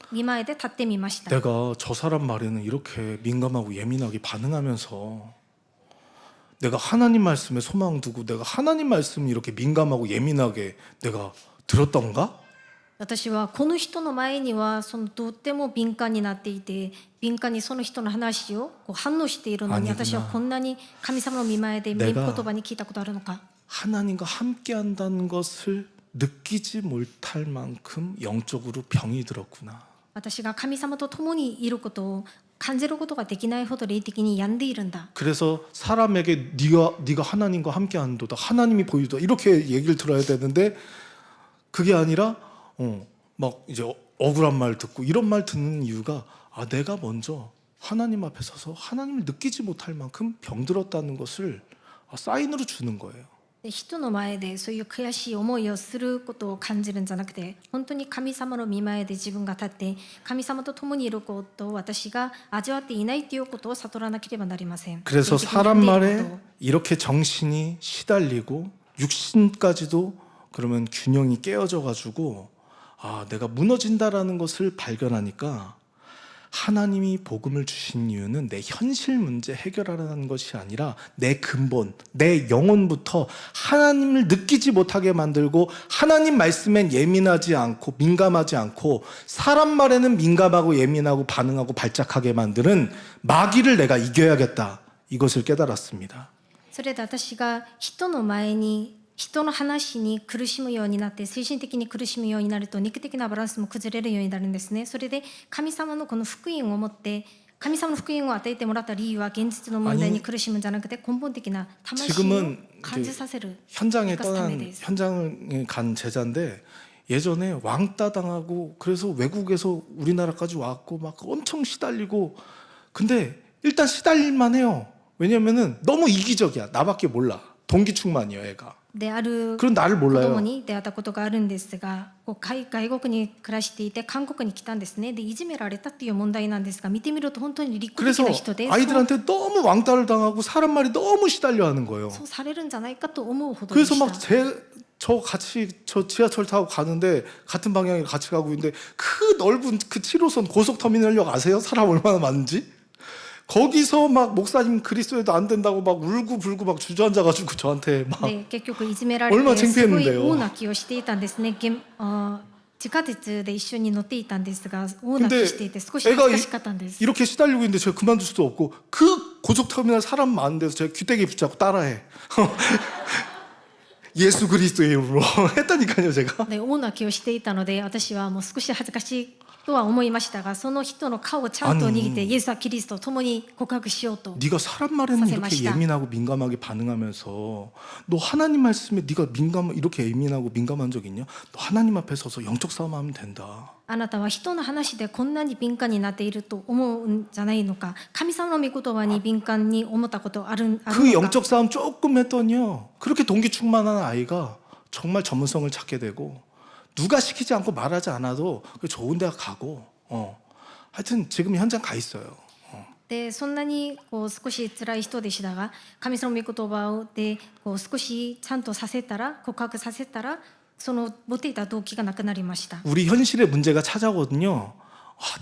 B: 立ってみました。
A: 내가 저 사람 말에는 이렇게 민감하고 예민하게 반응하면서 내가 하나님 말씀에 소망 두고 내가 하나님 말씀 이렇게 민감하고 예민하게 내가 들었던가?
B: 私はこの人の前にはとっても敏感になっていて敏感にその人の話を反応しているのに
A: 아니구나.
B: 私はこんなに神様の御前で御言
A: 내가
B: 葉に聞いたことあるのか
A: 하나님과 함께한다는 것을 느끼지 못할 만큼 영적으로 병이 들었구나.
B: 私が神様と共にいることを感じることができないほど霊的に病んでいるんだ
A: 그래서 사람에게 네가 하나님과 함께한도다, 하나님이 보이도다 이렇게 얘기를 들어야 되는데 그게 아니라 막 이제 억울한 말 듣고 이런 말 듣는 이유가 내가 먼저 하나님 앞에 서서 하나님을 느끼지 못할 만큼 병들었다는 것을 사인으로 주는 거예요.
B: で人の前でそういう悔しい思いをすることを感じるんじゃなくて本当に神様の御前で自分が立って神様と共にいることを私が味わっていないということを悟らなければなりません
A: 그래서
B: 霊的に
A: 사람
B: 病んでいることを
A: 말에 이렇게 정신이 시달리고 육신까지도 그러면 균형이 깨어져 가지고 내가 무너진다라는 것을 발견하니까 하나님이 복음을 주신 이유는 내 현실 문제 해결하라는 것이 아니라 내 근본, 내 영혼부터 하나님을 느끼지 못하게 만들고 하나님 말씀엔 예민하지 않고 민감하지 않고 사람 말에는 민감하고 예민하고 반응하고 발작하게 만드는 마귀를 내가 이겨야겠다. 이것을 깨달았습니다.
B: それで私が人の前に人の話に苦しむようになって精神的に苦しむようになると肉的なバランスも崩れるようになるんですね。それで神様のこの福音を持って神様の福音を与えてもらった理由は現実の問題に苦しむんじゃなくて根本的な魂を感じさせる
A: 현장에
B: 生かすため
A: 떠난
B: です。
A: 현장에 간 제자인데 예전에 왕따 당하고 그래서 외국에서 우리나라까지 왔고 막 엄청 시달리고 근데 일단 시달릴만 해요. 왜냐면은 너무 이기적이야. 나밖에 몰라. 동기충만이야 애가.
B: である
A: 그런 나를
B: 子
A: 몰라요.
B: 供に出会ったことがあるんですが外国に暮らしていて韓国に来たんですね。でいじめられたっていう問題なんですが見てみると本当に利己的
A: 그래서
B: な人で
A: 아이들한테 너무 왕따를 당하고 사람 말이 너무 시달려 하는 거예요.
B: そうされるんじゃないかと思うほどで
A: 그래서
B: した。
A: 막 저 지하철 타고 가는데 같은 방향에 같이 가고 있는데 그 넓은 그 7호선 고속터미널역 아세요? 사람 얼마나 많은지? 거기서 막 목사님 그리스도에도 안 된다고 막 울고 불고 막 주저앉아가지고 저한테 막
B: で結局いじめられ
A: 얼마나
B: てすごい
A: 창피했는데요.
B: 大泣きをしていたんですね。地下鉄で一緒に乗っていたんですが大泣きしていて少し恥ずかしかったんです。
A: 이렇게 시달리고 있는데 제가 그만둘 수도 없고 그 고속터미널 사람 많은 데서 제가 귀때기 붙잡고 따라해. 예수 그리스도의 이름으로 했다니까요 제가.
B: で大泣きをしていたので私はもう少し恥ずかしいとは思いましたがその人の顔をちゃんと握ってイエスはキリストと共に告白しようと
A: 네가 사람 말에는 이렇게
B: 사세마시다.
A: 예민하고 민감하게 반응하면서 너 하나님 말씀에 네가 이렇게 예민하고 민감한 적 있냐? 너 하나님 앞에 서서 영적 싸움하면 된다.
B: あなたは人の話でこんなに敏感になっていると思うんじゃないのか神様の御言葉に敏感に思ったことある
A: 그
B: のか
A: 영적 싸움 조금 했더니요. 그렇게 동기 충만한 아이가 정말 전문성을 찾게 되고 누가 시키지 않고 말하지 않아도 좋은 대학 가고 하여튼 지금 현장 가 있어요.
B: でそんなに少し辛い人でしたが神様の御言葉で少しちゃんとさせたら告白させたらその持っていた動機がなくなりました。
A: 우리 현실의 문제가 찾아오거든요.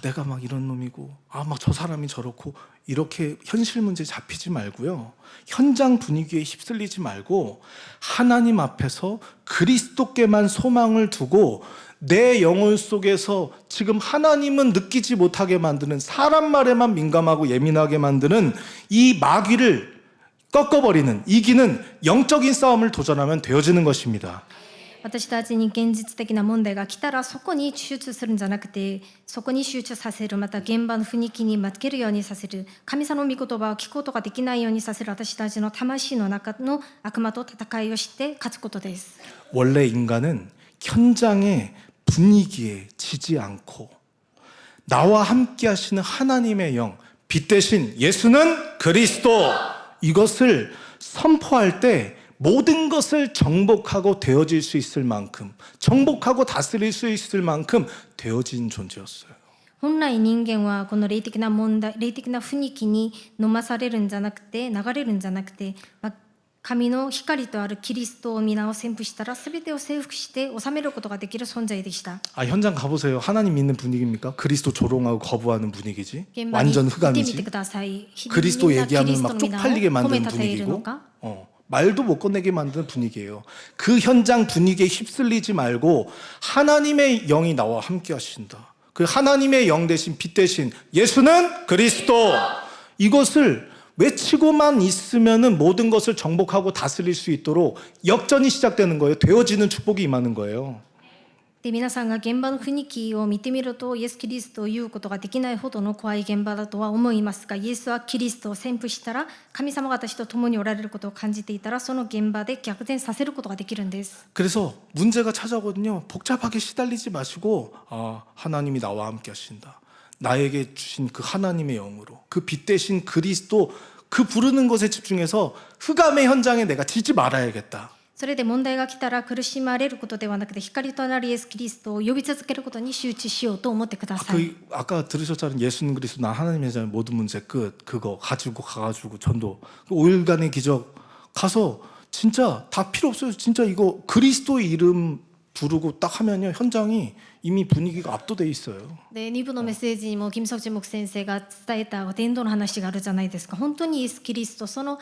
A: 내가 막 이런 놈이고 막 저 사람이 저렇고 이렇게 현실 문제에 잡히지 말고요. 현장 분위기에 휩쓸리지 말고 하나님 앞에서 그리스도께만 소망을 두고 내 영혼 속에서 지금 하나님은 느끼지 못하게 만드는 사람 말에만 민감하고 예민하게 만드는 이 마귀를 꺾어버리는 이기는 영적인 싸움을 도전하면 되어지는 것입니다.
B: 私たちに現実的な問題が来たらそこに集中するんじゃなくてそこに集中させるまた現場の雰囲気に負けるようにさせる神様の御言葉を聞くことができないようにさせる私たちの魂の中の悪魔と戦いをして勝つことです。
A: 원래 인간은 현장의 분위기에 지지 않고 나와 함께 하시는 하나님의 영 빛 대신 예수는 그리스도 이것을 선포할 때 모든 것을 정복하고 되어질 수 있을 만큼, 정복하고 다스릴 수 있을 만큼 되어진 존재였어요.
B: 本来人間はこの霊的な問題、霊的な雰囲気に飲まされるんじゃなくて、流れるんじゃなくて、神の光とあるキリストを皆を宣布したら全てを征服して治めることができる存在でした。
A: 아, 현장 가보세요. 하나님 믿는 분위기입니까? 그리스도 조롱하고 거부하는 분위기지.
B: 現場に
A: 완전
B: 見てみて
A: 흑암이지.
B: ください。
A: 그리스도
B: みんなキリ
A: 얘기하면
B: スト
A: 막
B: の皆を
A: 쪽팔리게
B: 褒め
A: 만드는
B: たたえるの
A: 분위기고
B: か。
A: 말도 못 꺼내게 만드는 분위기예요. 그 현장 분위기에 휩쓸리지 말고 하나님의 영이 나와 함께 하신다. 그 하나님의 영 대신 빛 대신 예수는 그리스도, 이것을 외치고만 있으면은 모든 것을 정복하고 다스릴 수 있도록 역전이 시작되는 거예요. 되어지는 축복이 임하는 거예요.
B: で皆さんが現場の雰囲気を見てみるとイエス・キリストを言うことができないほどの怖い現場だとは思いますが、イエスはキリストを宣布したら神様が私と共におられることを感じていたら、その現場で逆転させることができるんです。
A: 그래서 문제가 찾아오거든요. 복잡하게 시달리지 마시고, 하나님이 나와 함께 하신다. 나에게 주신 그 하나님의 영으로, 그 빛 대신 그리스도, 그 부르는 것에 집중해서 흑암의 현장에 내가 지지 말아야겠다.
B: それで問題が来たら苦しまれることではなくて、光となるイエス・キリストを呼び続けることに集中しようと思ってください。
A: 아까 들으셨잖아요. 예수는 그리스도, 나 하나님의 자, 모든 문제 끝. 그거 가지고 가가지고 전도, 그 5일간의 기적 가서 진짜 다 필요 없어요. 진짜 이거 그리스도의 이름 부르고 딱 하면요, 현장이 이미 분위기가 압도돼 있어요.
B: で2部のメッセージにも金석진木先生が伝えた伝道の話があるじゃないですか。本当にイエス・キリスト、その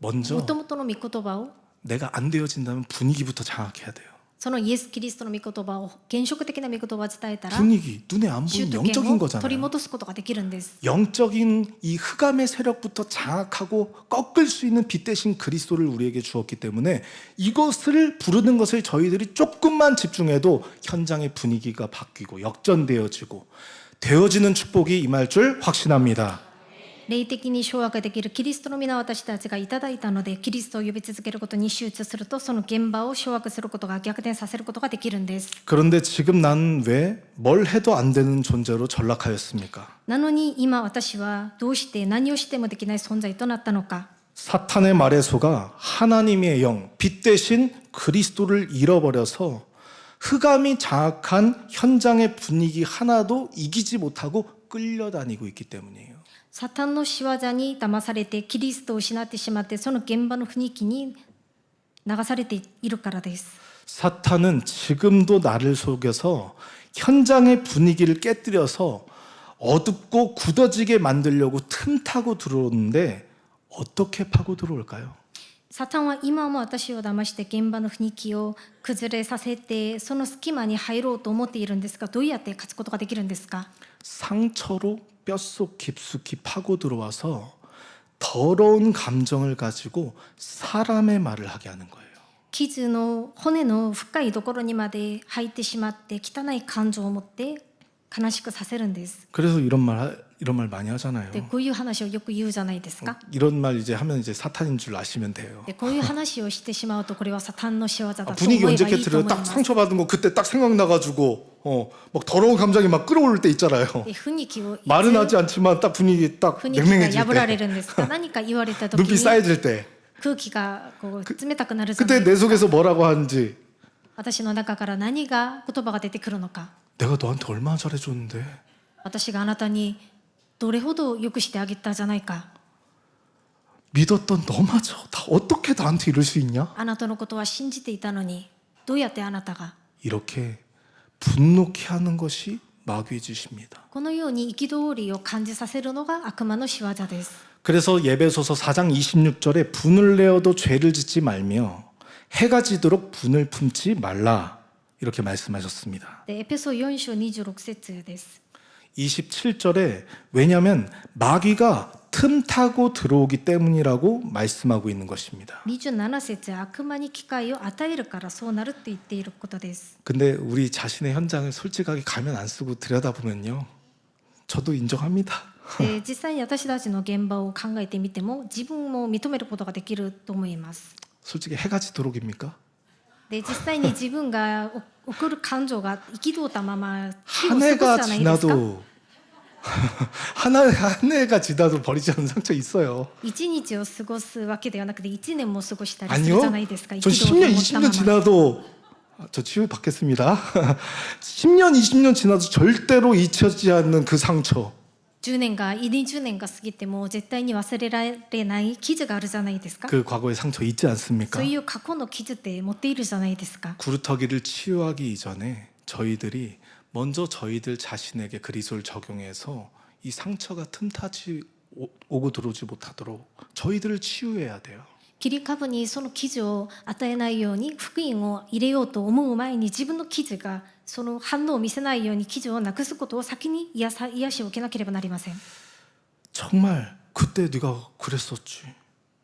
A: 먼저
B: もともとの御言葉を、
A: 내가 안 되어진다면 분위기부터 장악해야 돼요.
B: そのイエス・キリストの御言葉を、原色的な御言葉を伝えたら
A: 분위기, 눈에 안
B: 集
A: 보이는
B: 中
A: 영적인
B: 権を取り
A: 거잖아요.
B: 戻すことができるんです。
A: 영적인 이 흑암의 세력부터 장악하고 꺾을 수 있는 빛 대신 그리스도를 우리에게 주었기 때문에 이것을 부르는 것을 저희들이 조금만 집중해도 현장의 분위기가 바뀌고 역전되어지고 되어지는 축복이 임할 줄 확신합니다.
B: 霊的に掌握できるキリストの皆を私たちがいただいたので、キリストを呼び続けることに集中すると、その現場を掌握することが、逆転させることができるんです。
A: 그런데 지금 난 왜 뭘 해도 안 되는 존재로 전락하였습니까?
B: なのに今私はどうして何をしてもできない存在となったのか。
A: 사탄의 말에 속아 하나님의 영, 빛 대신 그리스도를 잃어버려서 흑암이 장악한 현장의 분위기 하나도 이기지 못하고 끌려다니고 있기 때문이에요.
B: サタンの仕業に騙されてキリストを失ってしまって、その現場の雰囲気に流されているからです。
A: 사탄은 지금도 나를 속여서 현장의 분위기를 깨뜨려서 어둡고 굳어지게 만들려고 틈타고 들어오는데 어떻게 파고 들어올까요?
B: サタンは今も私を騙して現場の雰囲気を崩れさせて、その隙間に入ろうと思っているんですが、どうやって勝つことができるんですか？
A: 상처로 뼛속 깊숙이 파고 들어와서 더러운 감정을 가지고 사람의 말을 하게 하는 거예요.
B: 傷の骨の深いところにまで入ってしまって、汚い感情を持って悲しくさせるんです。
A: 그래서 이런 말 많이 하잖아요.
B: でこういう話をよく言うじゃないですか。
A: 이런 말 이제 하면 이제 사탄인 줄 아시면 돼요.
B: でこういう話をしてしまうと、これはサタンの仕業だと思
A: 분위기
B: えばい
A: 언제
B: いと
A: 깨트려요?
B: 思い
A: 딱
B: ます。
A: 상처받은 거 그때 딱 생각나가지고 막 더러운 감정이 막 끌어오를 때 있잖아요.
B: で雰囲気をいつ
A: 말은 하지 않지만 딱 분위기 딱
B: 雰囲気が
A: 맹맹해질
B: 破られ
A: 때
B: るんですが、何か言われた時
A: 눈빛
B: に
A: 쌓여질 때
B: 空気がこう冷たくなるじゃな
A: 그때
B: いです
A: 내
B: か。
A: 속에서 뭐라고 하는지
B: 私の中から何が言葉が出てくるのか。
A: 내가 너한테 얼마나 잘해줬는데
B: 私があなたにどれほどよくしてあげたじゃないか。
A: 믿었던 너마저 다 어떻게 나한테 이럴 수 있냐?
B: あなたのことは信じていたのに、どうやってあなたが
A: 이렇게 분노케 하는 것이 마귀의 짓입니다.
B: このように憤りを感じさせるのが悪魔の仕業です。
A: 그래서 예배소서 4장 26절에 분을 내어도 죄를 짓지 말며 해가 지도록 분을 품지 말라 이렇게 말씀하셨습니다.
B: でエペソ4章26節です。
A: 27절에 왜냐하면 마귀가 틈타고 들어오기 때문이라고 말씀하고 있는 것입니다.
B: 27節、悪魔に機会を与えるからそうなると言っていることです。
A: 근데 우리 자신의 현장을 솔직하게 가면 안 쓰고 들여다보면요, 저도 인정합니다.
B: で実際に私たちの現場を考えてみても、自分も認めることができると思います。
A: 솔직히 해가 지도록입니까?
B: で実際に自分が起こる感情が憤ったまま日を
A: 한
B: 過ごす
A: 해가
B: じゃないですか。
A: 지나도 한 해가 지나도 버리지 않는 상처 있어요.
B: 1日を過ごすわけではなくて1年も過ごしたりする
A: 아니요.
B: じゃないですか。
A: 저
B: 一度
A: 10년,
B: 思ったま
A: 20년
B: ま
A: 지나도 저 치유 받겠습니다. 10년, 20년 지나도 절대로 잊혀지지 않는 그 상처.
B: 10年が20年が過ぎても絶対に忘れられない傷があるじゃないですか。
A: 그 과거의 상처 있지 않습니까?
B: そういう過去の傷って持っているじゃないですか。
A: 구루터기를 치유하기 이전에 저희들이 먼저 저희들 자신에게 그리스도를 적용해서 이 상처가 틈타지 오고 들어오지 못하도록 저희들을 치유해야 돼요.
B: 切り株にその傷を与えないように福音を入れようと思う前に自分の傷がその反応を見せないように傷をなくすことを先に癒しを受けなければなりません。
A: 정말 그때 네가 그랬었지.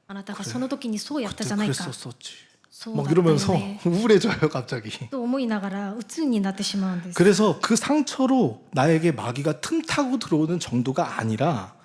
B: あなたがその時にそうやった
A: 그때
B: じゃないか。
A: 그랬었었지.
B: そうだ
A: 막
B: ったよ
A: 이러면서
B: ね
A: 우울해져요 갑자기.
B: と思いながら鬱になってしまうんです。
A: 그래서 그 상처로 나에게 마귀가 틈타고 들어오는 정도가 아니라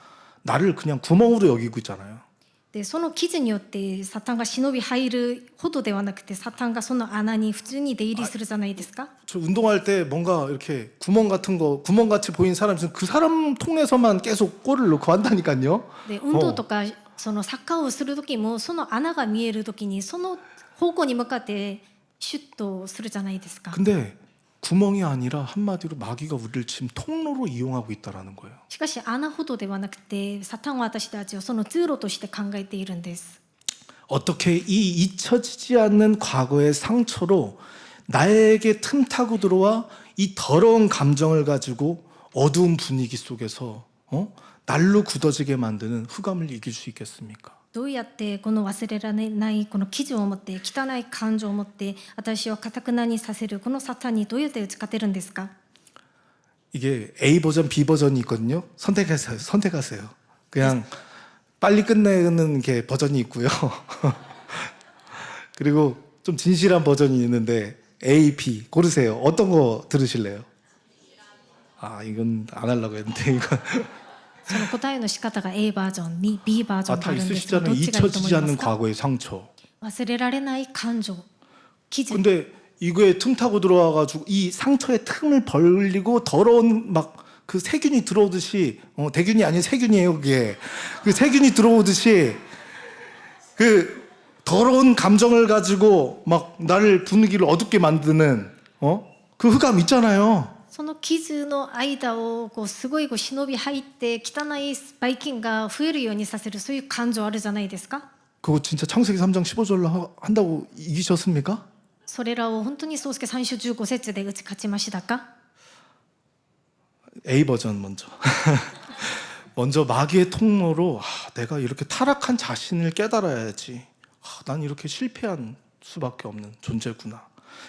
A: 나를 그냥 구멍으로 여기고 있잖아요.
B: でその傷によってサタンが忍び入るほどではなくてサタンがその穴に普通に出入りするじゃないですか。
A: 저 운동할 때 뭔가 이렇게 구멍 같은 거 구멍같이 보이는 사람 있으면 그 사람 통해서만 계속 골을 넣고 한다니까요.
B: で運動とかそのサッカーをする時もその穴が見える時にその方向に向かってシュッとするじゃないですか。
A: 근데 구멍이 아니라 한마디로 마귀가 우리를 지금 통로로 이용하고 있다라는 거예요.
B: しかし穴ほどではなくてサタンは私たちをその通路として考えているんです。
A: 어떻게 이 잊혀지지 않는 과거의 상처로 나에게 틈타고 들어와 이 더러운 감정을 가지고 어두운 분위기 속에서 날로 굳어지게 만드는 흑암을 이길 수 있겠습니까?
B: どうやってこの忘れられないこの傷を持って汚い感情を持って私を堅くなにさせるこのサタンにどうやって打ち勝てるんですか？
A: 이게 A 버전, B 버전이 있거든요. 선택하세요. 선택하세요. 그냥 빨리 끝내는 게 버전이 있고요. 그리고 좀 진실한 버전이 있는데 A, B 고르세요. 어떤 거 들으실래요? 아 이건 안 하려고 했는데 이건
B: その答えの仕方が A バージョンに B バージョン
A: 아,
B: が
A: 다
B: あるんですがど
A: 있으시잖아요.
B: っちがいいと思い
A: 잊혀지지
B: ま
A: 않는
B: すか？
A: 과거의 상처.
B: 忘れられない感情傷
A: 근데 이거에 틈 타고 들어와가지고 이 상처에 틈을 벌리고 더러운 막 그 세균이 들어오듯이 대균이 아닌 세균이에요 그게. 그 세균이 들어오듯이 그 더러운 감정을 가지고 막 나를 분위기를 어둡게 만드는 그 흑암 있잖아요.
B: その傷の間をこうすごいこう忍び入って汚いばい菌が増えるようにさせるそういう感情あるじゃないですか。
A: 그거 진짜 창세기 3장 15절로 한다고 이기셨습니까?
B: それらを本当に宗介3章15節で打ち勝ちましたか？
A: A 버전 먼저. 먼저 마귀의 통로로 내가 이렇게 타락한 자신을 깨달아야지. 난 이렇게 실패한 수밖에 없는 존재구나.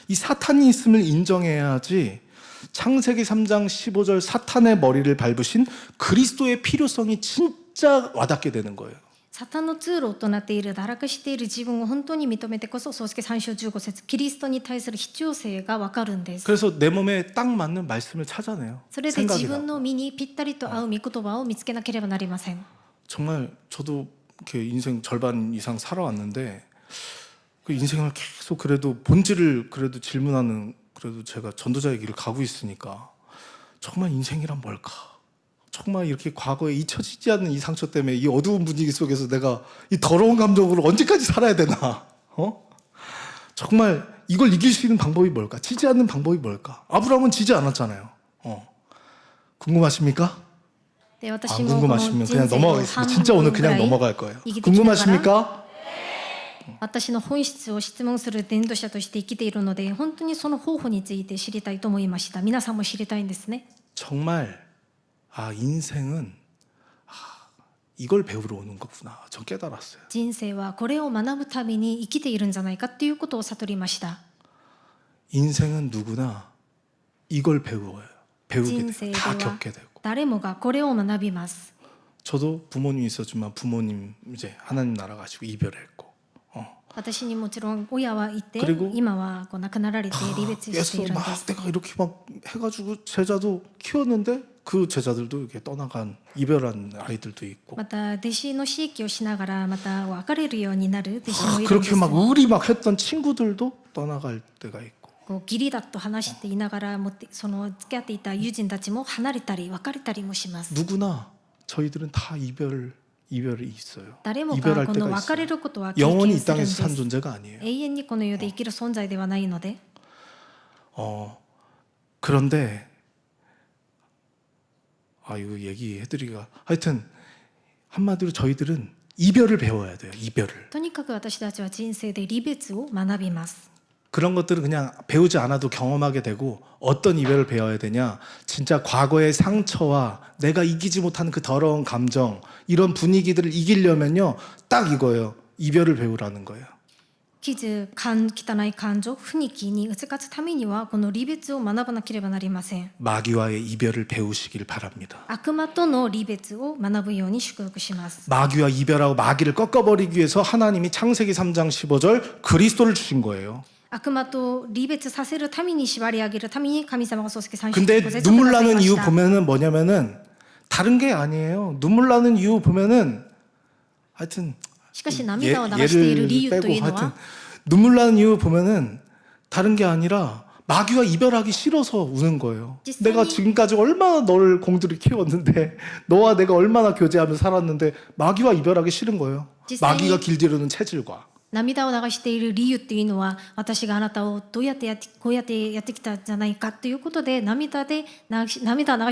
A: 이 사탄이 있음을 인정해야지. 창세기 3장 15절 사탄의 머리를 밟으신 그리스도의 필요성이 진짜 와닿게 되는 거예요.
B: サタンの通路となっている堕落している自分を本当に認めてこそ宗介3章15節キリストに対する必要性が分かるんです。
A: 그래서 내 몸에 딱 맞는 말씀을 찾아내요.
B: それで自
A: 생각이
B: 分
A: 나고.
B: の身にぴったりと合う御言葉を見つけなければなりません。
A: 정말 저도 이렇게 인생 절반 이상 살아왔는데 그 인생을 계속 그래도 본질을 그래도 질문하는 그래도 제가 전도자의 길을 가고 있으니까 정말 인생이란 뭘까? 정말 이렇게 과거에 잊혀지지 않는 이 상처 때문에 이 어두운 분위기 속에서 내가 이 더러운 감정으로 언제까지 살아야 되나? 정말 이걸 이길 수 있는 방법이 뭘까? 지지 않는 방법이 뭘까? 아브라함은 지지 않았잖아요. 궁금하십니까?
B: で
A: 안
B: 私もこの人
A: 궁금하시면
B: 生
A: 그냥
B: を
A: 넘어가겠습니다.
B: 半
A: 진짜
B: 分
A: 오늘
B: ぐら
A: 그냥
B: い
A: 넘어갈 거예요.
B: 生きてきながら
A: 궁금하십니까?
B: 私の本質を質問する伝道者として生きているので本当にその方法について知りたいと思いました。皆さんも知りたいんですね。
A: 정말 인생은 이걸 배우러 오는 거구나. 전 깨달았어요.
B: 人生はこれを学ぶために生きているんじゃないかっていうことを悟りました。
A: 인생은 누구나 이걸 배워요. 배우게 돼요.
B: 인생에
A: 다
B: 대화.
A: 겪게 되고.
B: 誰もがこれを学びます。
A: 저도 부모님이 있었지만 부모님 이제 하나님 나라 가시고 이별했고.
B: 私にもちろん親はいて
A: 그리고
B: 今はこう亡くなられて離別してい
A: 예수
B: るんで
A: 막
B: す。
A: 내가 이렇게 막 해가지고 제자도 키웠는데 그 제자들도 이렇게 떠나간 이별한 아이들도 있고.
B: また弟子の飼育をしながらまた別れるようになる弟子もいるんで
A: 그렇게
B: す。
A: 막 의리 막 했던 친구들도 떠나갈 때가 있고.
B: こう義理だと話していながらもその付き合っていた友人たちも離れたり別れたりもします。
A: 누구나 저희들은 다 이별이 있어요.
B: 誰もが
A: 이별할
B: この
A: 때가
B: 別れ
A: 있어요.
B: ることは経
A: 영원히
B: 験
A: 이
B: するんで
A: 땅에서 산
B: す。
A: 존재가 아니에요.
B: 永遠にこの世で生きる存在ではないので、
A: 그런데 이거 얘기해드리기가 하여튼 한마디로 저희들은 이별을 배워야 돼요. 이별을.
B: とにかく私たちは人生で離別を学びます。
A: 그런 것들은 그냥 배우지 않아도 경험하게 되고 어떤 이별을 배워야 되냐 진짜 과거의 상처와 내가 이기지 못한 그 더러운 감정 이런 분위기들을 이기려면요 딱 이거예요. 이별을 배우라는 거예요.
B: 汚い感情、不に気に打ち勝つためにはこの離別を学ばなければなりません。
A: 마귀와의 이별을 배우시길 바랍니다.
B: 悪魔との離別を学ぶように祝福します。
A: 마귀와 이별하고 마귀를 꺾어버리기 위해서 하나님이 창세기 3장 15절 그리스도를 주신 거예요.
B: 悪魔と離別させるために縛り上げるために神様が創世記3章
A: 근데
B: 15節を
A: 눈물
B: ください
A: 나는
B: まし
A: 이유
B: た。
A: 보면은 뭐냐면은 다른 게 아니에요. 눈물 나는 이유 보면은 하여튼
B: しかし涙を流している理由というの
A: 하여튼
B: は
A: 눈물 나는 이유 보면은 다른 게 아니라 마귀와 이별하기 싫어서 우는 거예요.
B: 実際に
A: 내가 지금까지 얼마나 너를 공들이 키웠는데 너와 내가 얼마나 교제하면서 살았는데 마귀와 이별하기 싫은 거예요.
B: 実際に
A: 마귀가 길들이는 체질과
B: 涙を流している理由っていうのは私があなたをこうやってやってきたんじゃないかということで涙を流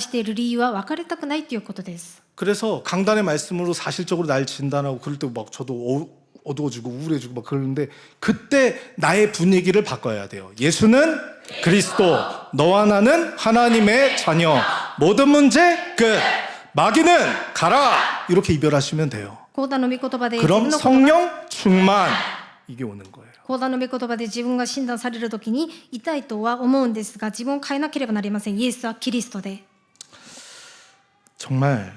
B: している理由は別れたくないということです。
A: 그래서 강단의 말씀으로 사실적으로 날 진단하고 그럴 때 막 저도 어두워지고 우울해지고 막 그러는데 그때 나의 분위기를 바꿔야 돼요. 예수는 그리스도, 너와 나는 하나님의 자녀. 모든 문제 끝. 마귀는 가라. 이렇게 이별하시면 돼요.
B: 講談の御言葉で
A: 그럼
B: 自分の
A: 성령 충만 이게 오는 거예요.
B: 講談の御言葉で自分が診断されるときに痛いとは思うんですが自分を変えなければなりません。イエスはキリストで
A: 정말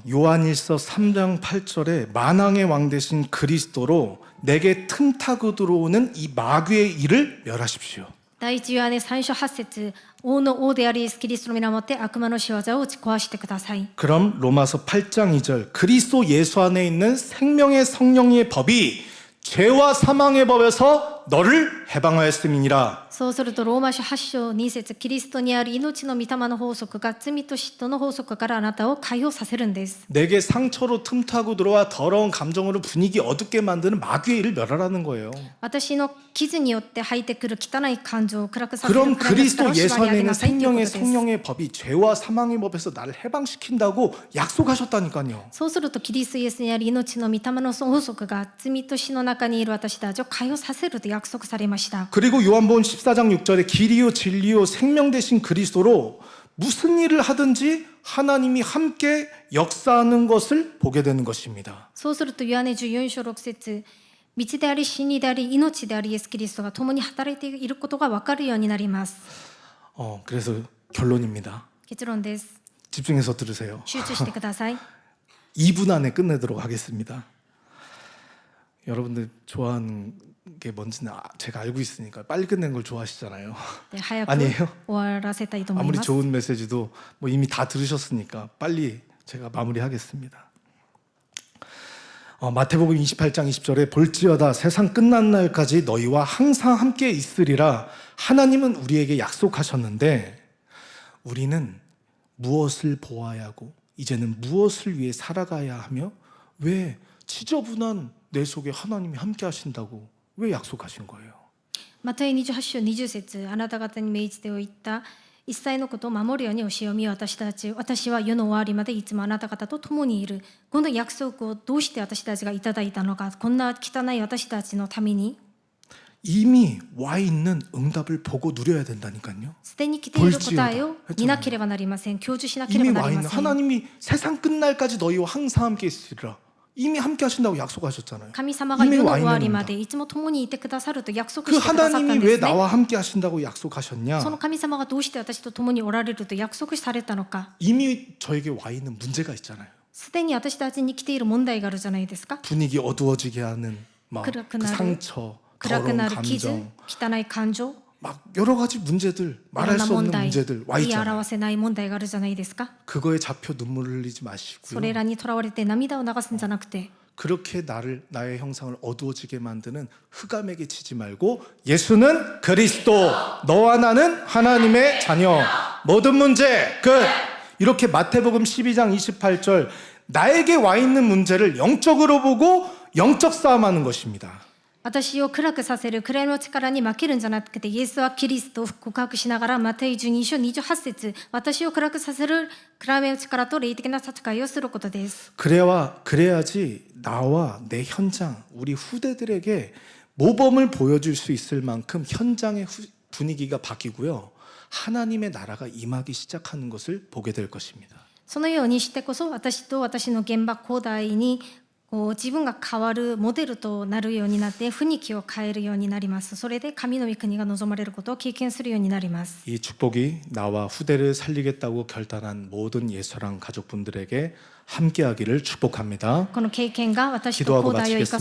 A: 요한일서 3장 8절에 만왕의 왕 되신 그리스도로 내게 틈타고 들어오는 이 마귀의 일을 멸하십시오.
B: 第一ヨハネ3章8節王の王であるイエスキリストの皆をもって悪魔の仕業を打ち壊してください。
A: 그럼 로마서 8장 2절 그리스도 예수 안에 있는 생명의 성령의 법이 죄와 사망의 법에서 너를 해방하였음이니라.
B: そうするとローマ書8章2節キリストにある命の御霊の法則が罪と嫉妬の法則からあなたを解放させるんです。
A: 내게 상처로 틈타고 들어와 더러운 감정으로 분위기 어둡게 만드는 마귀의 일을 멸하라는 거예요.
B: 私の傷によって入ってくる汚い感情を暗くさせる
A: 그럼
B: 暗い力
A: 그리스도
B: を
A: 예수
B: 縛り
A: 안에
B: 上げ
A: 있는
B: なさいということ
A: 생명의
B: です。
A: 성령의 법이 죄와 사망의 법에서 나를 해방시킨다고 약속하셨다니까요.
B: そうするとキリストイエスにあり命の御霊の法則が罪と死の中にいる私たちを解放させると約束されました。
A: 그리고 요한복음 14장 6절에 길이요 진리요 생명 되신 그리스도로 무슨 일을 하든지 하나님이 함께 역사하는 것을 보게 되는 것입니다.
B: そうするとヨハネ14章6節道であり真理であり命でありイエスキリストが共に働いていることが分かるようになります。
A: 그래서 결론입니다.
B: 結論です。
A: 집중해서 들으세요.
B: 集中してください。
A: 2분 안에 끝내도록 하겠습니다. 여러분들 좋아하는 게 뭔지는 제가 알고 있으니까 빨리 끝내는 걸 좋아하시잖아요.
B: で早く
A: 아니에요?
B: 終わらせたいと思い
A: 아무리
B: ます。
A: 좋은 메시지도 뭐 이미 다 들으셨으니까 빨리 제가 마무리하겠습니다. 마태복음 28장 20절에 볼지어다 세상 끝난 날까지 너희와 항상 함께 있으리라 하나님은 우리에게 약속하셨는데 우리는 무엇을 보아야 하고 이제는 무엇을 위해 살아가야 하며 왜 지저분한 내 속에 하나님이 함께 하신다고 왜 약속하신 거예요?
B: マタイ28章20節あなた方に命じておいた一切のことを守るように教えを見よ私は世の終わりまでいつもあなた方と共にいる。この約束をどうして私たちがいただいたのか。こんな汚い私たちのために
A: 이미 와 있는 응답을 보고 누려야 된다니까요.
B: すでに来ている答えを見なければなりません。享受しなけれ
A: 이미
B: ばな
A: 와
B: りま
A: 있는
B: せん。
A: 하나님이 세상 끝날까지 너희와 항상 함께 있으리라. 이미 함께 하신다고 약속하셨잖아요.
B: 神様が
A: 이미
B: 世の
A: 와
B: 終わ
A: 있는
B: りま
A: 응답.
B: でいつも共にいてくださると約束
A: 그
B: してくださったん
A: 하나님이
B: で
A: 왜
B: すね。
A: 나와 함께 하신다고 약속하셨냐?
B: その神様がどうして私と共におられると約束されたのか。
A: 이미 저에게 와 있는 문제가 있잖아요.
B: すでに私たちに来ている問題があるじゃないですか。
A: 분위기 어두워지게 하는 막 그
B: 그렇구나.
A: 상처,
B: 暗く
A: 더러운
B: なる傷、
A: 감정,
B: 汚い感情、
A: 막 여러 가지 문제들
B: いろ
A: 말할
B: んな
A: 수
B: 問
A: 없는
B: 題、
A: 문제들 와
B: 言い
A: 있잖아요.
B: 表せない問題があるじゃないですか。
A: 그거에 잡혀 눈물을 흘리지
B: そ
A: 마시고요.
B: れらにとらわれて涙を流すんじゃなくて、
A: 그렇게 나의 형상을 어두워지게 만드는 흑암에게 치지 말고 예수는 그리스도, 너와 나는 하나님의 자녀, 모든 문제 끝. 이렇게 마태복음 12장 28절 나에게 와 있는 문제를 영적으로 보고 영적 싸움하는 것입니다.
B: 私を暗くさせる暗闇の力に負けるんじゃなくて、イエスはキリストを告白しながら、マタイ12章28節、私を暗くさせる暗闇の力と霊的な戦いをすることです。
A: 그래야지 나와 내 현장, 우리 후대들에게 모범을 보여줄 수 있을 만큼 현장의 분위기가 바뀌고요. 하나님의 나라가 임하기 시작하는 것을 보게 될 것입니다.
B: そのようにしてこそ、私と私の現場後代に自分が変わるモデルとなるようになって雰囲気を変えるようになります。それで神の御国が望まれることを経験するようになります。
A: 이 축복이 나와 후대를 살리겠다고 결단한 모든 예서랑 가족분들에게 함께하기를 축복합니다.
B: この経験が私と後代を生か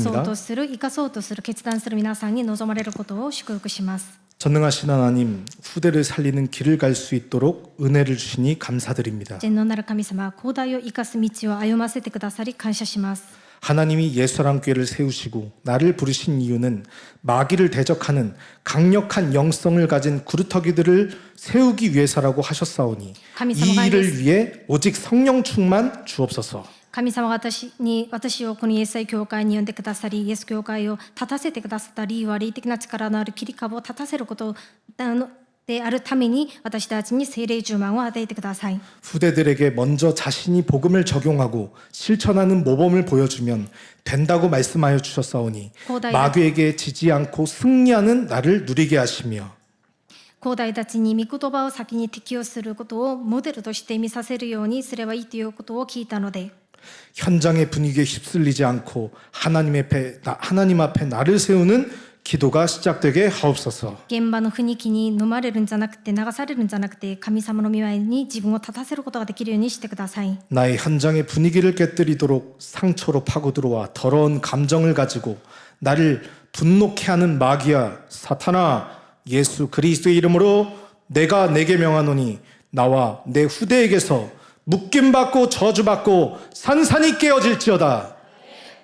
B: そうとする決断する皆さんに望まれることを祝福します。
A: 전능하신 하나님, 후대를 살리는 길을 갈 수 있도록 은혜를 주시니 감사드립니다.
B: 全能なる神様は後代を生かす道を歩ませてくださり感謝します。
A: 하나님이 예서랑교회를 세우시고 나를 부르신 이유는 마귀를 대적하는 강력한 영성을 가진 구루터기들을 세우기 위해서라고 하셨사오니 이 일을 위해 오직 성령 충만 주옵소서.
B: 神様が私をこのイエス愛教会に呼んでくださり、イエス教会を立たせてくださった理由は霊的な力のある切り株を立たせることであるために、私たちに聖霊充満を与えてください。
A: 후대들에게 먼저 자신이 복음을 적용하고 실천하는 모범을 보여주면 된다고 말씀하여 주셨사오니 마귀에게 지지 않고 승리하는 나를 누리게 하시며
B: 後代たちに御言葉を先に適用することをモデルとして見させるようにすればいいということを聞いたので、
A: 현장의 분위기에 휩쓸리지 않고 하나님 앞에 나를 세우는 기도가 시작되게 하옵소서.
B: 現場の雰囲気に飲まれるんじゃなくて、流されるんじゃなくて、神様の御前に自分を立たせることができるようにしてください。
A: 나의 현장의 분위기를 깨뜨리도록 상처로 파고 들어와 더러운 감정을 가지고 나를 분노케 하는 마귀야, 사탄아, 예수 그리스도의 이름으로 내가 내게 명하노니 나와 내 후대에게서 묶임받고 저주받고 산산이 깨어질지어다.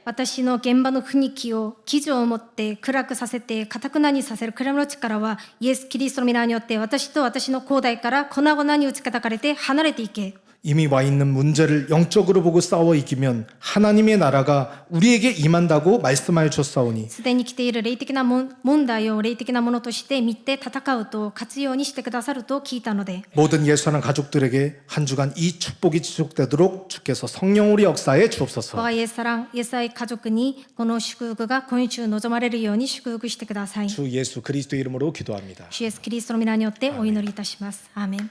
B: 私の現場の雰囲気を記事を持って暗くさせて堅くなにさせる暗闇の力は、イエス・キリストの皆によって私と私の後代から粉々に打ち叩かれて離れていけ。
A: 이미 와 있는 문제를 영적으로 보고 싸워 이기면 하나님의 나라가 우리에게 임한다고 말씀하여 주셨사오니
B: すでに来ている霊的な問題を霊的なものとして見て戦うと勝つようにしてくださると聞いたので、
A: 모든 예수하는 가족들에게 한 주간 이 축복이 지속되도록 주께서 성령으로 역사해 주옵소서.
B: 我がイエス愛家族にこの祝福が今週望まれるように祝福してください。
A: 주 예수 그리스도 이름으로 기도합니다.
B: 主イエスキリストの皆によってお祈りいたします。アーメン。